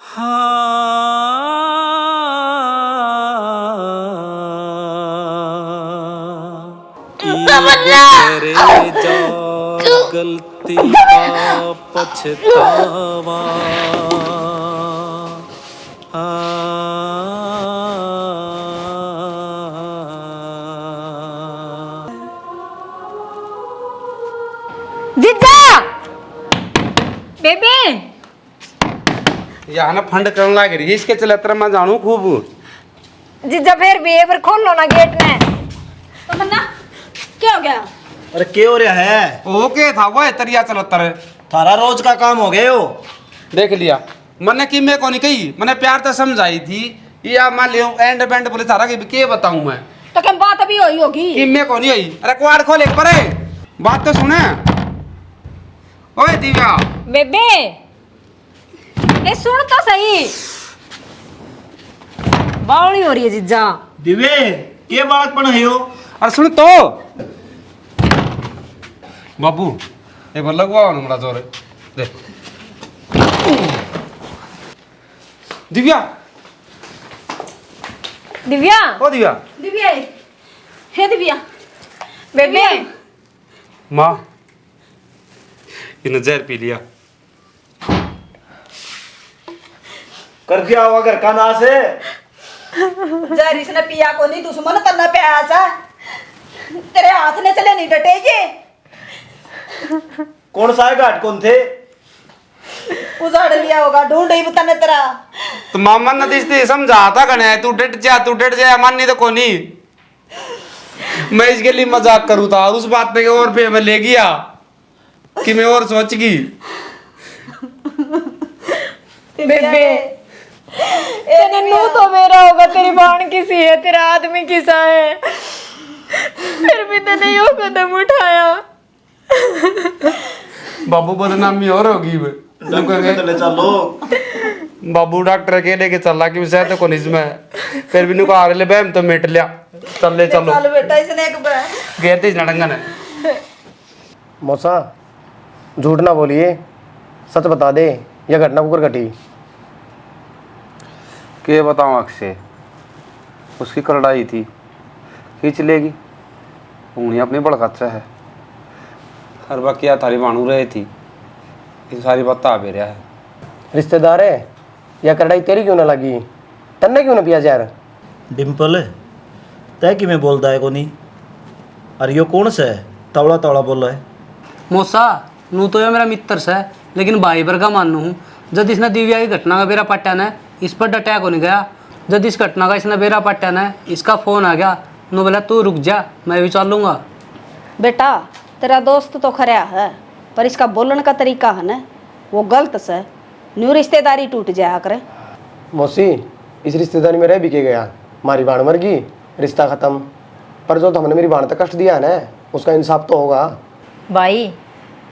हाँ गलती का पछतावा जीजा बेबे यहाँ ना फंड करने लग रही है इसके चले तेरा मैं जानू खूब जीजा फिर भी एक बार खोल लो ना गेट में। तमन्ना क्या हो गया? अरे क्या हो रहा है? ओके था वो तरिया चलो तर थारा रोज का काम हो गया हो। देख लिया मैंने कि मैं कौन कही मैंने प्यार तो समझाई थी या मान लियो एंड बैंड बोले सारा के बताऊं मैं तो क्या बात अभी हुई होगी? कि मैं कौन आई अरे क्वाड खोल एक परे बात तो सुने। ओए दिव्या बेबे ए सुन तो सही बावली हो रही है जीजा। दिवे के बालकपन है हो? अरे सुन तो बाबू एक बार लगवाओ ना बड़ा जोर दे दिव्या दिव्या ओ दिव्या दिव्या हे दिव्या बेबे माँ इन्हें जहर पी लिया कर दिया होगा घर का नाश है। जहर इसने पिया को नहीं दुश्मन करना प्यासा तेरे हाथ ने चले नहीं डटे ये कौन सा है घाट कौन थे? उजाड़ लिया होगा ढूंढ ही बताने तेरा। तो मामा ने दिसते समझाता कने तू डट जा माननी तो कोनी मैं इसके लिए मजाक करूँ था उस बात पे और पे मैं ले गया कि मैं और सोच गई बेबे नन्नू तो मेरा होगा तेरी बहन किसी है तेरा आदमी किसा है फिर भी तो नहीं वो कदम उठाया। बाबू बदनामी और होगी चले चलो बाबू डॉक्टर के लेके चला कि शायद तो कोनी इसमें फिर भी नुका ले बहम तो मिट लिया चल ले चलो चल बेटा इसने एक गेरते नड़ंगन है मौसा झूठ ना बोलिए सच बता दे यह घटना कुकर घटी। के बताऊं अक्षय उसकी करड़ाई थी खींच लेगी उन्हें अपनी बड़ खर्चा है हर बार क्या थारी बाणू रहे थी ये सारी बात आ भी रहा है रिश्तेदार है या करड़ाई तेरी क्यों ना लगी तन्ने क्यों ना पिया जहर। डिम्पल तय कि मैं बोलता है कोनी अरे यो कौन सा है तवड़ा तवड़ा बोल रहा है? मौसा नू तो ये मेरा मित्र से है लेकिन भाई भर का मानू हूँ। जब इसने दिव्या की घटना का बेरा पट्टन है इस पर डटया को नहीं गया। जब इस घटना का इसने बेरा पट्टन है इसका फोन आ गया नू बोला तू रुक जा मैं भी चलूंगा। बेटा तेरा दोस्त तो खरा है पर इसका बोलने का तरीका है ना वो गलत से न्यू रिश्तेदारी टूट जाया करे। मौसी इस रिश्तेदारी में रह भी के गया मारी बाण मर गई रिश्ता खत्म पर जो हमने मेरी बाण तक कष्ट दिया है ना उसका इंसाफ तो होगा। भाई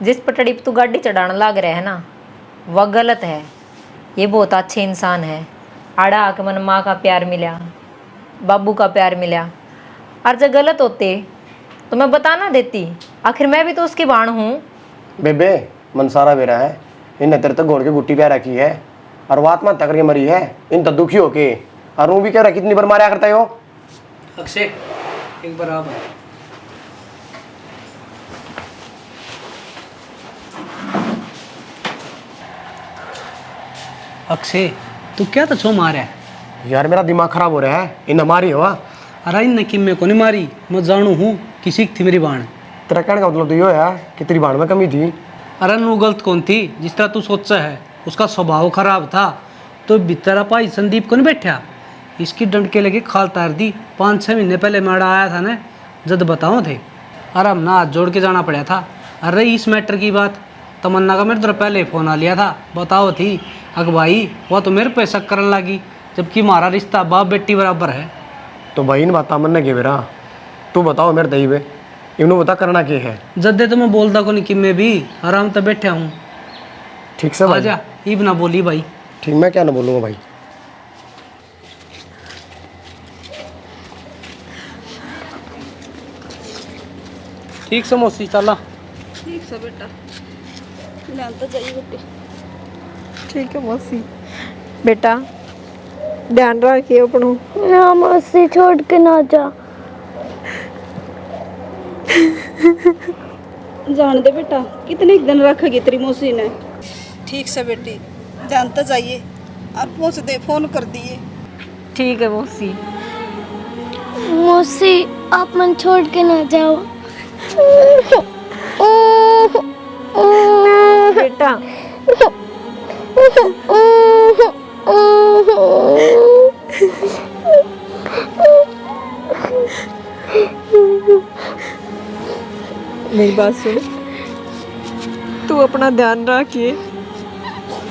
जिस पटड़ी पे तू गाड़ी चढ़ाने लग रहे है ना वह गलत है। ये बहुत अच्छे इंसान है आड़ा आके मन माँ का प्यार मिला बाबू का प्यार मिला और जब गलत होते तो मैं बताना देती आखिर मैं भी तो उसकी बाण हूँ। बेबे मन सारा बेरा है इन तेरे तक घोड़ के गुट्टी प्यार रखी है और वो आत्महत्या करके मरी है इन तो दुखी होके और वो भी क्या कितनी बार मारा करता है वो। अक्षय एक बार आप अक्षय तू क्या तो छो मारा है यार मेरा दिमाग खराब हो रहा है इन हमारी हुआ। अरे इन कि मैं को नहीं मारी मैं जानू हूँ किसी की थी मेरी बाण। तेरा कहने का मतलब तो ये है कि तेरी बाण में कमी थी। अरे नू गलत कौन थी जिस तरह तू सोचा है उसका स्वभाव खराब था तो तेरा भाई संदीप को नहीं बैठा इसकी डंड के लेके खाल तार दी। 5-6 महीने पहले माड़ा आया था ना जब बताओ थे अरे हम ना हाथ जोड़ के जाना पड़ा था। अरे इस मैटर की बात तमन्ना का मेरे तरफ पहले फ़ोन आ लिया था बताओ थी अग भाई वह तो मेरे पे शक करने लगी जबकि हमारा रिश्ता बाप बेटी बराबर है। तो भाई इन बात मन के मेरा तू बताओ मेरे दही पे इन्हों बता करना क्या है। जद्दे तो मैं बोलता को नहीं कि मैं भी आराम से बैठा हूँ। ठीक से भाई आजा इब ना बोली भाई। ठीक मैं क्या ना बोलूँगा भाई। ठीक से मौसी चला। ठीक से बेटा ले तो जाइए बेटी। ठीक है मौसी बेटा ध्यान रखिए अपनों। ना मौसी छोड़ के ना जा। जान दे बेटा, कितने दिन रखेगी तेरी मौसी ने? ठीक से बेटी, जानता जाइए और पूछ दे, फोन कर दिए। ठीक है मौसी। मौसी आप मन छोड़ के ना जाओ। बेटा मेरी बात सुन, तू अपना ध्यान रखिए,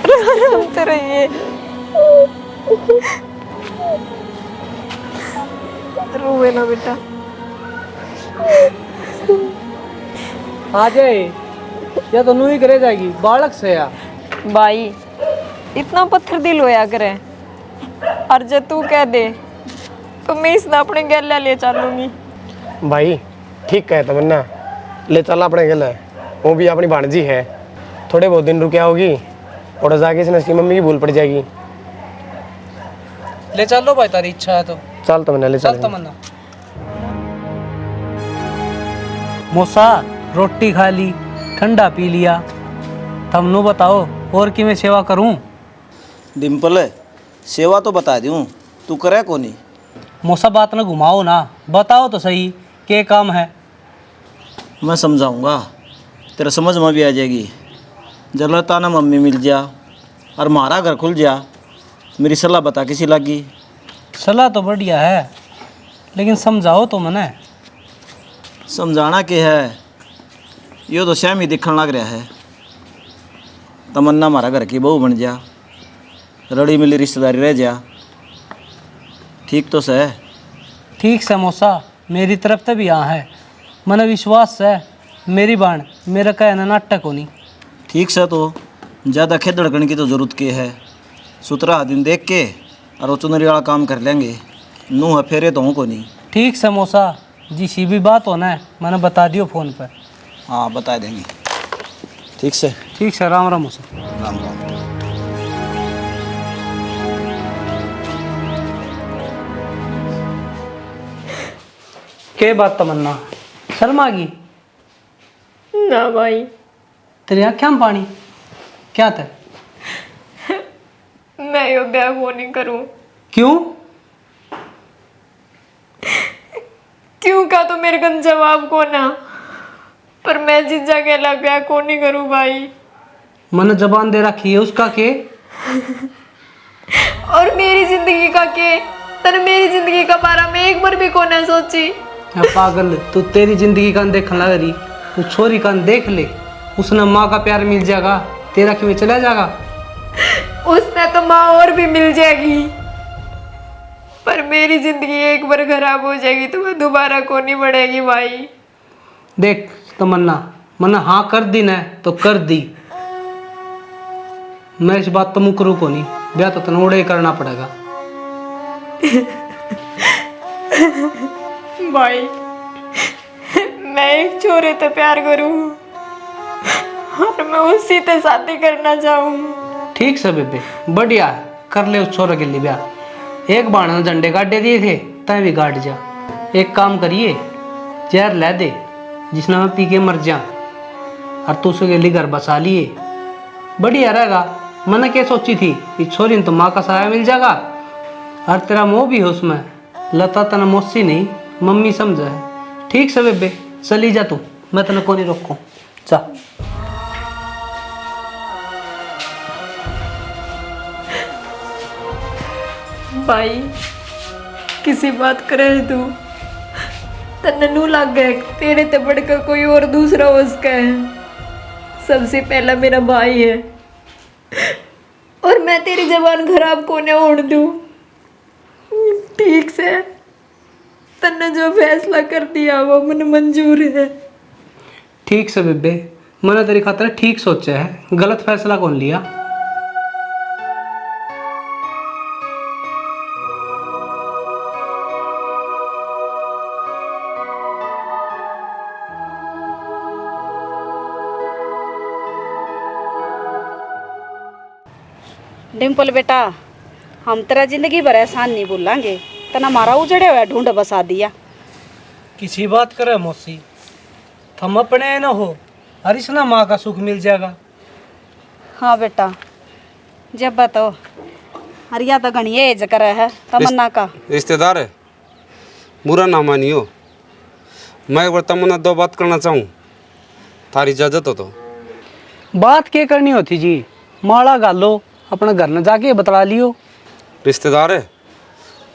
आराम से रहिए। रोवे ना बेटा। आ जाए या तो नू ही करे जाएगी बालक से या भाई इतना पत्थर दिल होया करे, और जब तू कह दे तो मैं इस अपने गले ले चलूंगी। भाई ठीक कहे तमन्ना, ले चल अपने गले, वो भी अपनी भाणजी है, थोड़े बहुत दिन रुकिया होगी और जाके इसने इसकी मम्मी की भूल पड़ जाएगी। ले चलो भाई, तारी इच्छा है तो चल तमन्ना ले चल चल। तमन्ना। मौसा रोटी खा ली, ठंडा पी लिया, तुमनु बताओ और कि मैं सेवा करूं? डिम्पल, सेवा तो बता दूँ, तू करे को नहीं? मौसा बात न घुमाओ ना, बताओ तो सही क्या काम है। मैं समझाऊंगा, तेरा समझ में भी आ जाएगी। जलता ना मम्मी मिल जा और मारा घर खुल जा, मेरी सलाह बता किसी लगी? सलाह तो बढ़िया है, लेकिन समझाओ तो मने। समझाना के है, यो तो स्वयं ही दिखने लग रहा है। तमन्ना हमारा घर की बहू बन जा, रड़ी मिली रिश्तेदारी रह जा, ठीक तो सह? ठीक से मौसा, मेरी तरफ से भी यहाँ है, मन विश्वास है मेरी बाण मेरा कहना नाटक होनी। ठीक से तो ज़्यादा खेदड़कन की तो ज़रूरत के है, सुतरा दिन देख के और वो चुनरी वाला काम कर लेंगे, नूह फेरे तो को नहीं। ठीक से मौसा, जिसी भी बात हो ना मैंने बता दियो फ़ोन पर। हाँ बता देंगे। ठीक से? ठीक से, राम राम मौसा। राम राम। के बात तमन्ना, शर्मा गई? ना भाई, तेरी आँखें में पानी क्या था? मैं यो ब्याह वो नहीं करूं। क्यों? क्यों का तो मेरे कन जवाब को ना, पर मैं जिज्जा के लग गया को नहीं करूं भाई। मन जबान दे रखी है उसका के? और मेरी जिंदगी का के, तने मेरी जिंदगी का बारे में एक बार भी को ना सोची। पागल, तू तेरी जिंदगी का देखने लग रही, तू छोरी का देख ले, उसने माँ का प्यार मिल जाएगा, तेरा क्यों चला जाएगा? उसने तो माँ और भी मिल जाएगी, पर मेरी जिंदगी एक बार खराब हो जाएगी तो मैं दोबारा को नहीं बढ़ेगी भाई। देख तमन्ना, मैंने हाँ कर दी ना तो कर दी, मैं इस बात तो मुकरू को नहीं, ब्याह तो तनोड़े ही करना पड़ेगा। भाई मैं एक छोरे से प्यार करूं और मैं उसी से शादी करना चाहूँ। ठीक से बेबे, बढ़िया है, कर ले उस छोरे के लिए ब्याह। एक बाण ने झंडे गाड़े दिए थे, तय भी गाड़ जा। एक काम करिए, जहर ले दे जिसने मैं पी के मर जा, और तू उसके लिए घर बसा लिए, बढ़िया रहेगा। मैंने क्या सोची थी कि छोरी ने तो माँ का सहारा मिल जाएगा, और तेरा मोह भी है उसमें, लता तना मौसी नहीं मम्मी समझा है। ठीक से बेबे, चली जा तू, मैं तेने को नहीं रोकूं, जा। भाई किसी बात करे तू, तन्ने नू लग गए तेरे ते बढ़कर कोई और दूसरा हो उसका है। सबसे पहला मेरा भाई है, और मैं तेरी जबान खराब कोने ओढ़ दूं। ठीक से, तन्ने जो फैसला कर दिया वो मुझे मंजूर है। ठीक से बेबे, मैंने तेरी खातिर ठीक सोचा है, गलत फैसला कौन लिया। डिम्पल बेटा, हम तेरा जिंदगी भर एहसान नहीं भूलांगे, तना हमारा उजड़े हुआ ढूंढ बसा दिया। किसी बात करे मौसी, थम अपने न हो, हरिशना माँ का सुख मिल जाएगा। हाँ बेटा, जब बताओ हरिया तो घनी एज कर है तमन्ना का। रिश्तेदार है, बुरा ना मानियो। मैं एक बार तमन्ना दो बात करना चाहूँ, थारी इजाजत हो तो। बात क्या करनी होती जी, माला गालो अपने घर में जाके बतला लियो। रिश्तेदार है,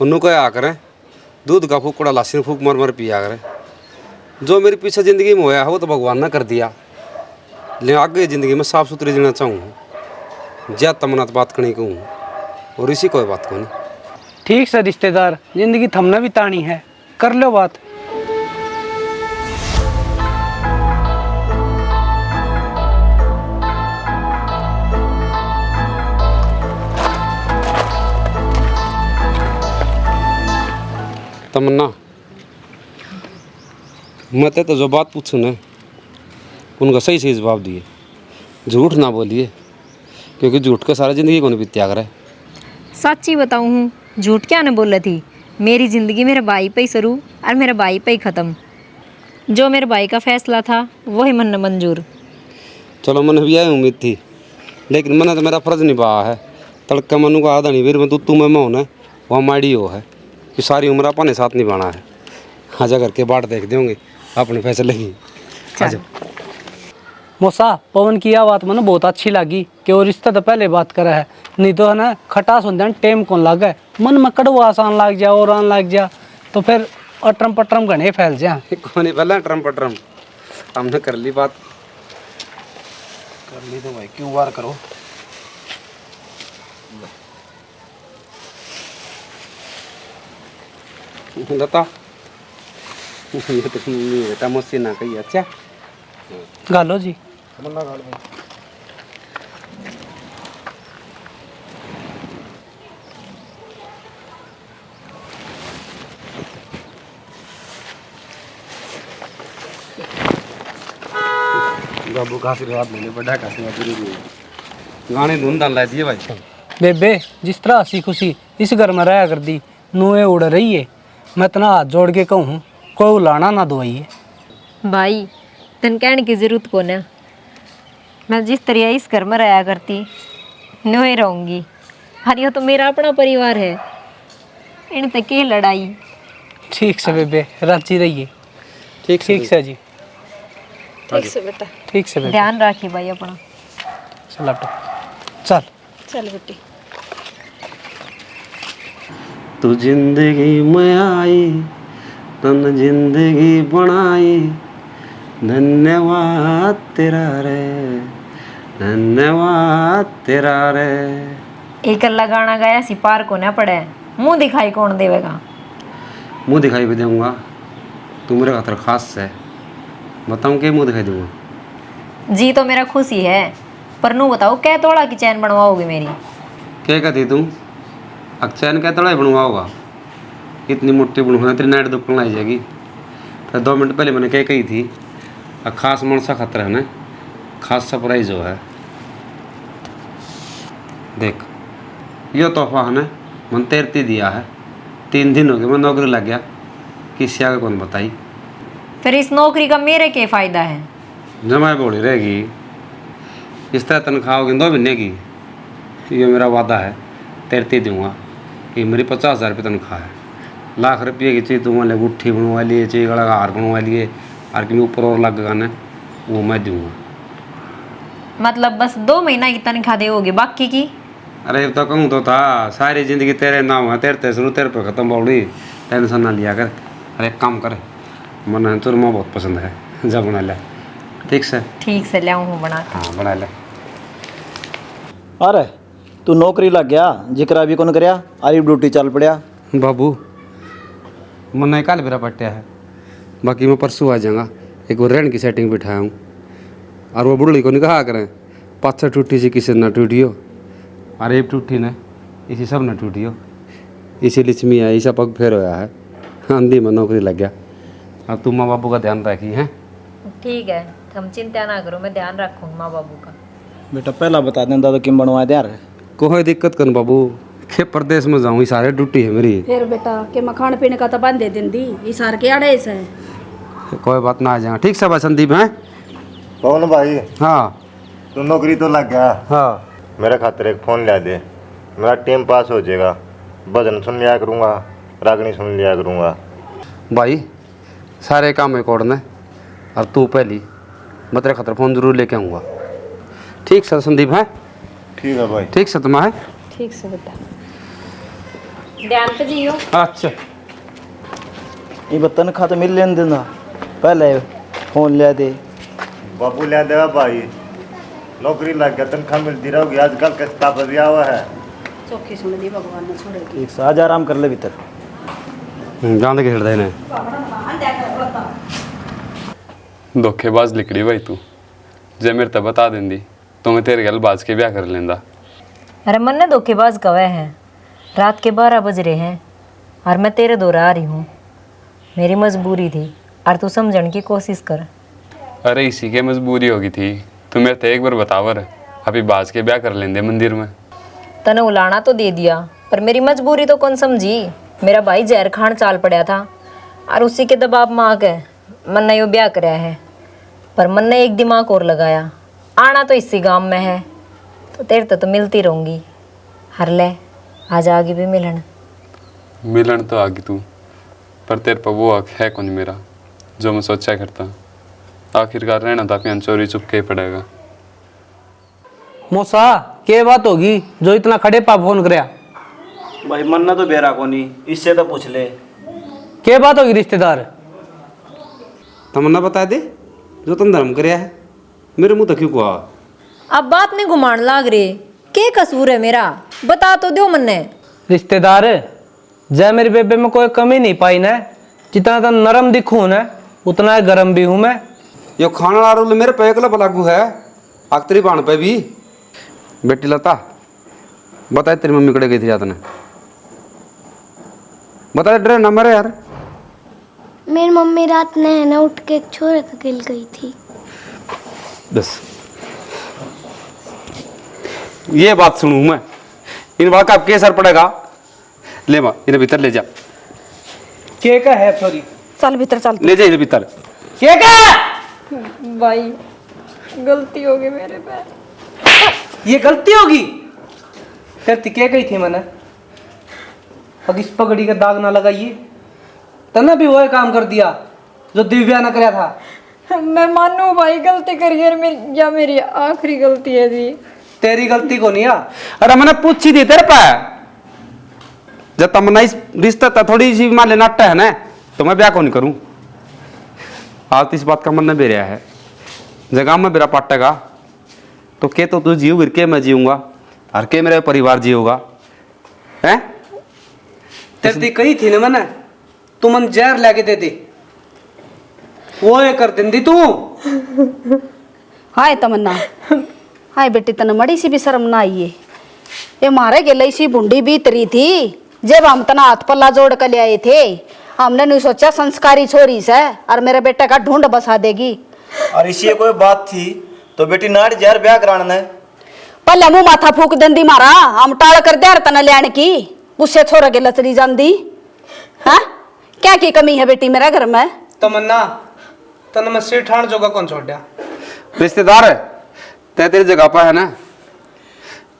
उन्हों को आ करें दूध का फूक कड़ा लासी फूक मर मर पिया करें। जो मेरे पीछे ज़िंदगी में होया है वो तो भगवान ने कर दिया, लेकिन आगे ज़िंदगी में साफ सुथरी जीना चाहूँ। ज्यादा तमन्ना बात करनी कहूँ और इसी कोई बात को नहीं। ठीक से रिश्तेदार, जिंदगी थमना भी तानी है, कर लो बात। तमन्ना, मैं तो जो बात पूछूँ ना उनका सही सही जवाब दिए, झूठ ना बोलिए, क्योंकि झूठ का सारा ज़िंदगी को नहीं बीत्या करे। सच्ची बताऊँ हूँ, झूठ क्या न बोल थी। मेरी ज़िंदगी मेरे भाई पे ही शुरू और मेरे भाई पे ही ख़त्म। जो मेरे भाई का फैसला था वही मन मंजूर। चलो मन भी आई उम्मीद थी, लेकिन मैंने तो मेरा फ़र्ज़ निभाया है। तड़का मनु का आधा नहीं, फिर मैं तू में मौन है वहाँ माड़ी हो है कि सारी उम्र अपने साथ निभाना है। आजा करके बाट देख देंगे अपने फैसले की। आजा मोसा, पवन की यह बात मैंने बहुत अच्छी लगी कि वो रिश्ता तो पहले बात करा है, नहीं तो है ना खटास होने टेम कौन लागे, मन में कड़वा आसान लग जा और आन लग जा तो फिर अटरम पटरम घने फैल जा। कौन पहले अटरम पटरम हमने कर ली बात, कर ली तो भाई क्यों वार करो। लता ये तो बेटा मुझसे ना कही। अच्छा गालो जी। बाबू का आशीर्वाद लेने बड़ा का आशीर्वाद जरूरी है। गाने धुन डाल ला दिए भाई। बेबे, जिस तरह हंसी खुशी इस घर में रहा कर दी, नुए उड़ रही है। मैं इतना हाथ जोड़ के कहूँ, कोई उलाना ना दवाइए। भाई तन कहने की ज़रूरत को ना, मैं जिस तरह इस घर में रहा करती नो ही रहूँगी। हरियो तो मेरा अपना परिवार है, इन तक की लड़ाई। ठीक से बेबे, रांची रहिए। ठीक से जी, ठीक से बेटा, ठीक से बेबे। ध्यान रखिए भाई अपना। चल बेटा, चल चल बेटी। तू जिंदगी में आई तन जिंदगी बनाई, धन्यवाद तेरा रे, धन्यवाद तेरा रे। एक अल्लाह गाना गाया सिपार को ना पड़े, मुंह दिखाई कौन देवेगा। मुंह दिखाई भी दूंगा, तू मेरे खातर खास है। बताऊँ क्या मुंह दिखाई दूंगा। जी तो मेरा खुशी है, पर नू बताओ क्या तोड़ा की चैन बनवाओगे मेरी। क्या कहती तू, अक्चैन क्या तड़ा बनवाओगा। इतनी मोटी बनवाना तेरी नाइट दुकान लाई जाएगी। फिर 2 मिनट पहले मैंने क्या कही थी, खास मनसा खतर है ना, खास सरप्राइज हो है। देख ये तोहफा है ना मन तेरती दिया है। 3 दिन हो गए मैं नौकरी लग गया, किसी आगे कौन बताई। फिर इस नौकरी का मेरे क्या फ़ायदा है। जमाए बोली रहेगी, इस तरह तनख्वाह होगी 2 महीने की। ये मेरा वादा है, तेरती दूंगा। कि मेरी 50,000 रुपये तनख्वाह है, लाख रुपये की चीज़ तुम वाले गुट्ठी बनवा लिए, चाहिए गला का हार बनवा लिए, और कि ऊपर और लग गया ना वो मैं दूंगा। मतलब बस 2 महीना की तनख्वाह दोगे, बाकी की। अरे तो कहूँ तो था, सारी ज़िंदगी तेरे नाम है, तेरे शुरू तेरे पे ख़त्म बाउड़ी, टेंशन ना लिया कर। अरे एक काम कर, मन चूरमा बहुत पसंद है, जा बना ले। ठीक से ले आऊँ बना के। हाँ बना ले। अरे तू नौकरी लग गया, जिक्र भी कौन करया, आरी ड्यूटी चल पड़या। बाबू मन कल मेरा पट्टिया है, बाकी मैं परसों आ जाऊँगा। एक वो रहने की सेटिंग बिठाया हूँ, और वो बुढ़ी को नहीं कहा करें पाछा टूटी सी किसी ना टूटियो, और एक टूटी ने इसी सब ना टूटियो। इसी लिचमी है, इसा पग फेर होया है, आंधी में नौकरी लग गया। अब तुम माँ बापू का ध्यान रखी है। ठीक है, तुम चिंता ना करो, मैं ध्यान रखूँगा माँ बाबू का। बेटा पहला बता दें दादा किम बनवाए दे यार। कोई दिक्कत कर बाबू, के प्रदेश में जाऊँ सारे टूटी है मेरी। फिर बेटा के मैं खाने पीने का तो बंद दे दिन दी, इस हार के आड़े से। कोई बात ना, आ जाएगा। ठीक से भाई संदीप हैं, पवन भाई हाँ तू नौकरी तो लग गया, हाँ मेरे खातिर एक फ़ोन ला दे, मेरा टाइम पास हो जाएगा। भजन सुन लिया करूँगा, रागनी सुन लिया करूँगा। भाई सारे काम एक और ने, और तू पहली मैं तेरे खातर फ़ोन जरूर लेके आऊँगा। ठीक सर संदीप है? ठीक है भाई। ठीक सर तुम्हें? ठीक से बेटा, ध्यान से जियो। अच्छा ये बतन खाता मिल लेने देना, पहले फोन ले दे। बाबू ले देगा भाई, नौकरी लग गया, तनख्वाह मिलती रहोगी। आजकल किस्ता पर दिया हुआ है। चौकी सुन दी भगवान ने छोड़ेगी। एक साज आराम कर ले भीतर। जान दे हृदय ने धोखेबाज लिखड़ी भाई तू, जे मेरे तब बता देंदी तो मैं तेरे गल बाज के ब्याह कर लेंदा। अरे मन ने धोखेबाज कवे हैं, रात के 12 बज रहे हैं और मैं तेरे दौर आ रही हूँ। मेरी मजबूरी थी और तू समझने की कोशिश कर। अरे इसी के मजबूरी होगी थी, तुम्हें तो एक बार बतावर अभी बाज के ब्याह कर लेंदे मंदिर में। तने उलाना तो दे दिया, पर मेरी मजबूरी तो कौन समझी। मेरा भाई जहर खान चाल पड़ा था और उसी के दबाव में आके मन ने यो ब्याह कराया है। पर मन ने एक दिमाग और लगाया, आना तो इसी गांव में है तो तेरे तो मिलती रहूँगी। हर ले आज आगे भी मिलन तो आगी तू, पर तेरे पर वो हक है कौन मेरा जो मैं सोचा करता। आखिरकार रहना था पियान चोरी चुप के ही पड़ेगा। मौसा के बात होगी जो इतना खड़े पा फोन करया? भाई मन्ना तो बेरा को नहीं, इससे तो पूछ ले। के बात होगी रिश्तेदार? तमन्ना बता दे जो तुम धर्म करया है, मेरे मुंह तक क्यों कहा? अब बात नहीं घुमान लाग रे, के कसूर है मेरा, बता तो दो मन्ने। रिश्तेदार जय मेरी बेबे में कोई कमी नहीं पाई ना, जितना तो नरम दिखूं ना उतना गरम भी हूं मैं। यो खाना वाला रूल मेरे पे एकला लागू है, आखिरी बाण पे भी। बेटी लता बता तेरी मम्मी कड़े गई थी रात ने, बता डरे ना मरे यार। मेरी मम्मी रात ने है ना उठ के एक छोरे को गिल गई थी। बस ये बात सुनूं मैं, इन बात का अब क्या असर पड़ेगा? ले माँ इन्हें भीतर ले जा। के का है सॉरी? चल भीतर चल। ले जा इन्हें भीतर। के का? भाई गलती हो गई मेरे पे। ये गलती होगी करती क्या गई थी मैंने? अब इस पगड़ी का दाग ना लगाइए, तने भी वही काम कर दिया जो दिव्या ने कराया था। मैं मानू भाई गलती करी है, मेरी आखिरी गलती है जी। तेरी गलती को नहीं आ। अरे मैंने पूछी थी तेरे पे, जब तमन्ना इस रिश्ता था थोड़ी सी मान लेना है ना, तो मैं ब्याह को नहीं करूं। आज इस बात का मन न बेरिया है, जगह में मेरा पाटेगा तो के तो तू जियोगी, के मैं जीऊंगा और के मेरा परिवार जियोगा हैं? तेरी कही थी ना मैंने, तू मन जहर लेके दे दे, वो ये कर देंदी तू। हाय तमन्ना, हाय बेटी तने मड़ी सी भी शर्म ना आई है। ये मारे गेले सी बुंडी बीत रही थी जब हम तना हाथ पल्ला जोड़ कर ले आए थे। हमने नहीं सोचा संस्कारी छोरी से और मेरे बेटे का ढूंढ बसा देगी। और इसी कोई बात थी तो बेटी नाड़ जहर ब्याह कराने ने पहले मुंह माथा फूक देंदी मारा, हम टाल कर दे तना लेने की, उससे छोरा के लचरी जांदी। हाँ क्या की कमी है बेटी मेरा घर में? तमन्ना तने मैं सिर ठाण जोगा कौन छोड़ दिया? रिश्तेदार तय तेरी जगह पर है ना,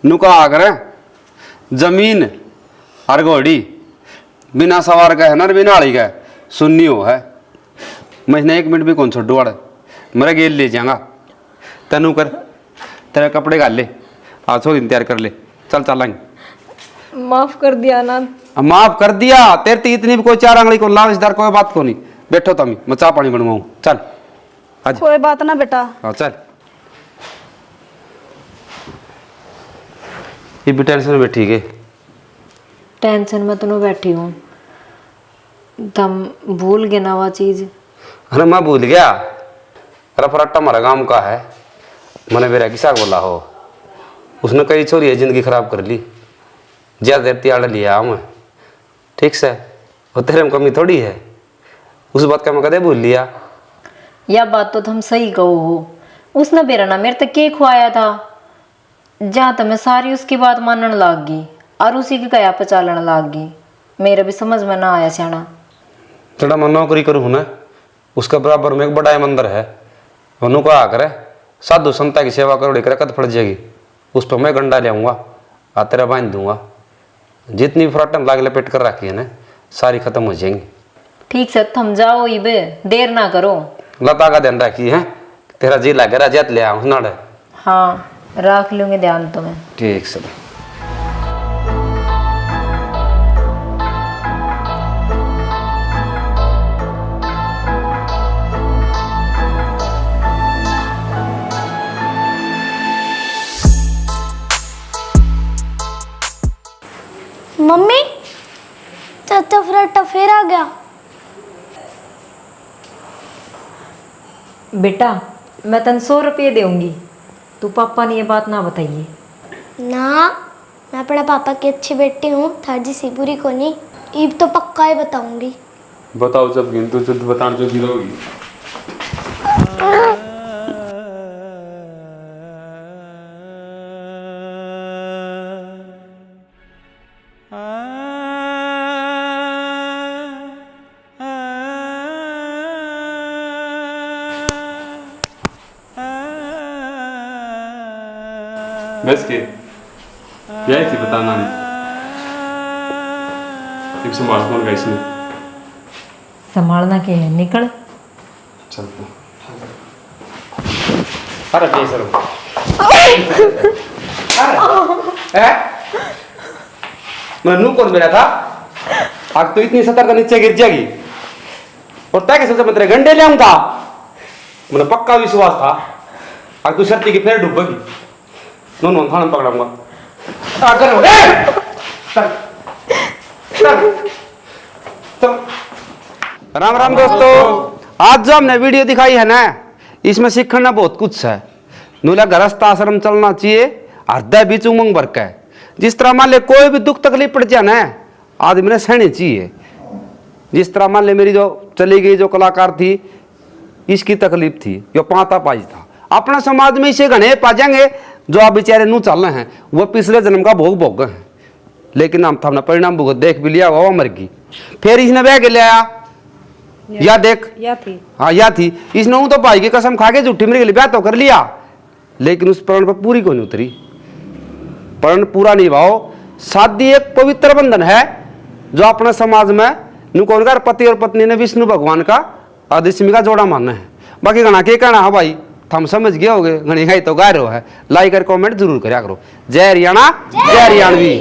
नुका आकर जमीन और घोड़ी बिना सवार का है ना, बिना आड़ी का सुननी हो है। महीने 1 मिनट भी कौन छोड़ू वाड़, मेरा गेल ले जाऊंगा। तेनू कर तेरे कपड़े गाल ले, आज दिन तैयार कर ले, चल चलेंगे। माफ कर दिया ना? माफ कर दिया, तेरे ती इतनी भी कोई 4 आंगली को लालचदार कोई बात को नहीं। बैठो तमी मैं चाह पानी बनवाऊं, चल आज। कोई बात ना बेटा। हाँ चल। ये भी टेंशन में बैठी है। टेंशन में तो बैठी हूँ, तुम भूल गए ना वो चीज। अरे मैं भूल गया, रफरट्टा हमारा गांव का है, मैंने मेरा किसा बोला हो, उसने कई छोरी है जिंदगी खराब कर ली, ज्यादा देर त्याड़ लिया मैं। ठीक से वो तेरे में कमी थोड़ी है, उस बात का मैं कदे भूल लिया। यह बात तो तुम सही कहो हो, उसने बेरा ना मेरे तक के खुआया था, जहाँ तो मैं सारी उसकी बात मानने लाग गई और उसी की कया पे चालने लाग गई। मेरा भी समझ में ना आया सियाना। थोड़ा मैं नौकरी करूँ ना, उसका बराबर में एक बड़ा मंदिर है, वनु का आकर साधु संता की सेवा करोड़ी करकत पड़ जाएगी, उस पर मैं गंडा ले आऊँगा और तेरा बांध दूंगा। जितनी फ्रॉटन लाग लपेट कर रखी है ना, सारी खत्म हो जाएंगी। ठीक से थम जाओ, इबे देर ना करो। लता का ध्यान रखी है, तेरा जी लगे राजत ले आऊँ ना। हाँ रख लूंगे ध्यान तुम्हें। ठीक से। मम्मी चाचा फ्राटा फिर आ गया। बेटा मैं तन 100 रुपये दूंगी, तू पापा ने ये बात ना बताइए। ना मैं अपने पापा की अच्छी बेटी हूँ, थाजी सी बुरी को नहीं। ईब तो पक्का ही बताऊंगी। बताओ जब गिन तो बताने जो गिरोगी। बस के यही थी बताना नहीं। एक संभाल कौन गया इसने? संभालना के है, निकल। चलते। अरे बेशरम। मैं नू कौन मेरा था? आग तो इतनी सतर का नीचे गिर जाएगी और तय के सबसे मैं तेरे गंडे ले आऊंगा। मुझे पक्का विश्वास था आग तू सर्दी की फिर डूबेगी। नोन थाना पकड़ाऊंगा। राम राम दोस्तों, आज जो हमने वीडियो दिखाई है ना, इसमें सीखना बहुत कुछ है। नूला गृहस्थ आश्रम चलना चाहिए, हृदय बीच उमंग भर के। जिस तरह मान ले कोई भी दुख तकलीफ पड़ जाए ना, आदमी ने सहनी चाहिए। जिस तरह मान ले मेरी जो चली गई जो कलाकार थी, इसकी तकलीफ थी, जो पाता पाज था। अपना समाज में इसे घने पा जाएंगे जो आप बेचारे नू चल रहे हैं, वो पिछले जन्म का भोग भोग हैं। लेकिन हम था परिणाम भुगत देख भी लिया, वो मर गई। फिर इसने बह के ले आया, या देख या थी। हाँ या थी। इसने तो भाई की कसम खा के झूठी मेरे के लिए ब्याह तो कर लिया, लेकिन उस प्रण पर पूरी को नहीं उतरी। प्रण पूरा निभाओ। शादी एक पवित्र बंधन है जो अपने समाज में नुकोनकार पति और पत्नी ने विष्णु भगवान का आदिश्मी का जोड़ा मानना है। बाकी घना के कहना है भाई, हम समझ गए होगे। घनी है तो गाय रो है। लाइक और कमेंट जरूर करा करो। जय हरियाणा, जय हरियाणवी।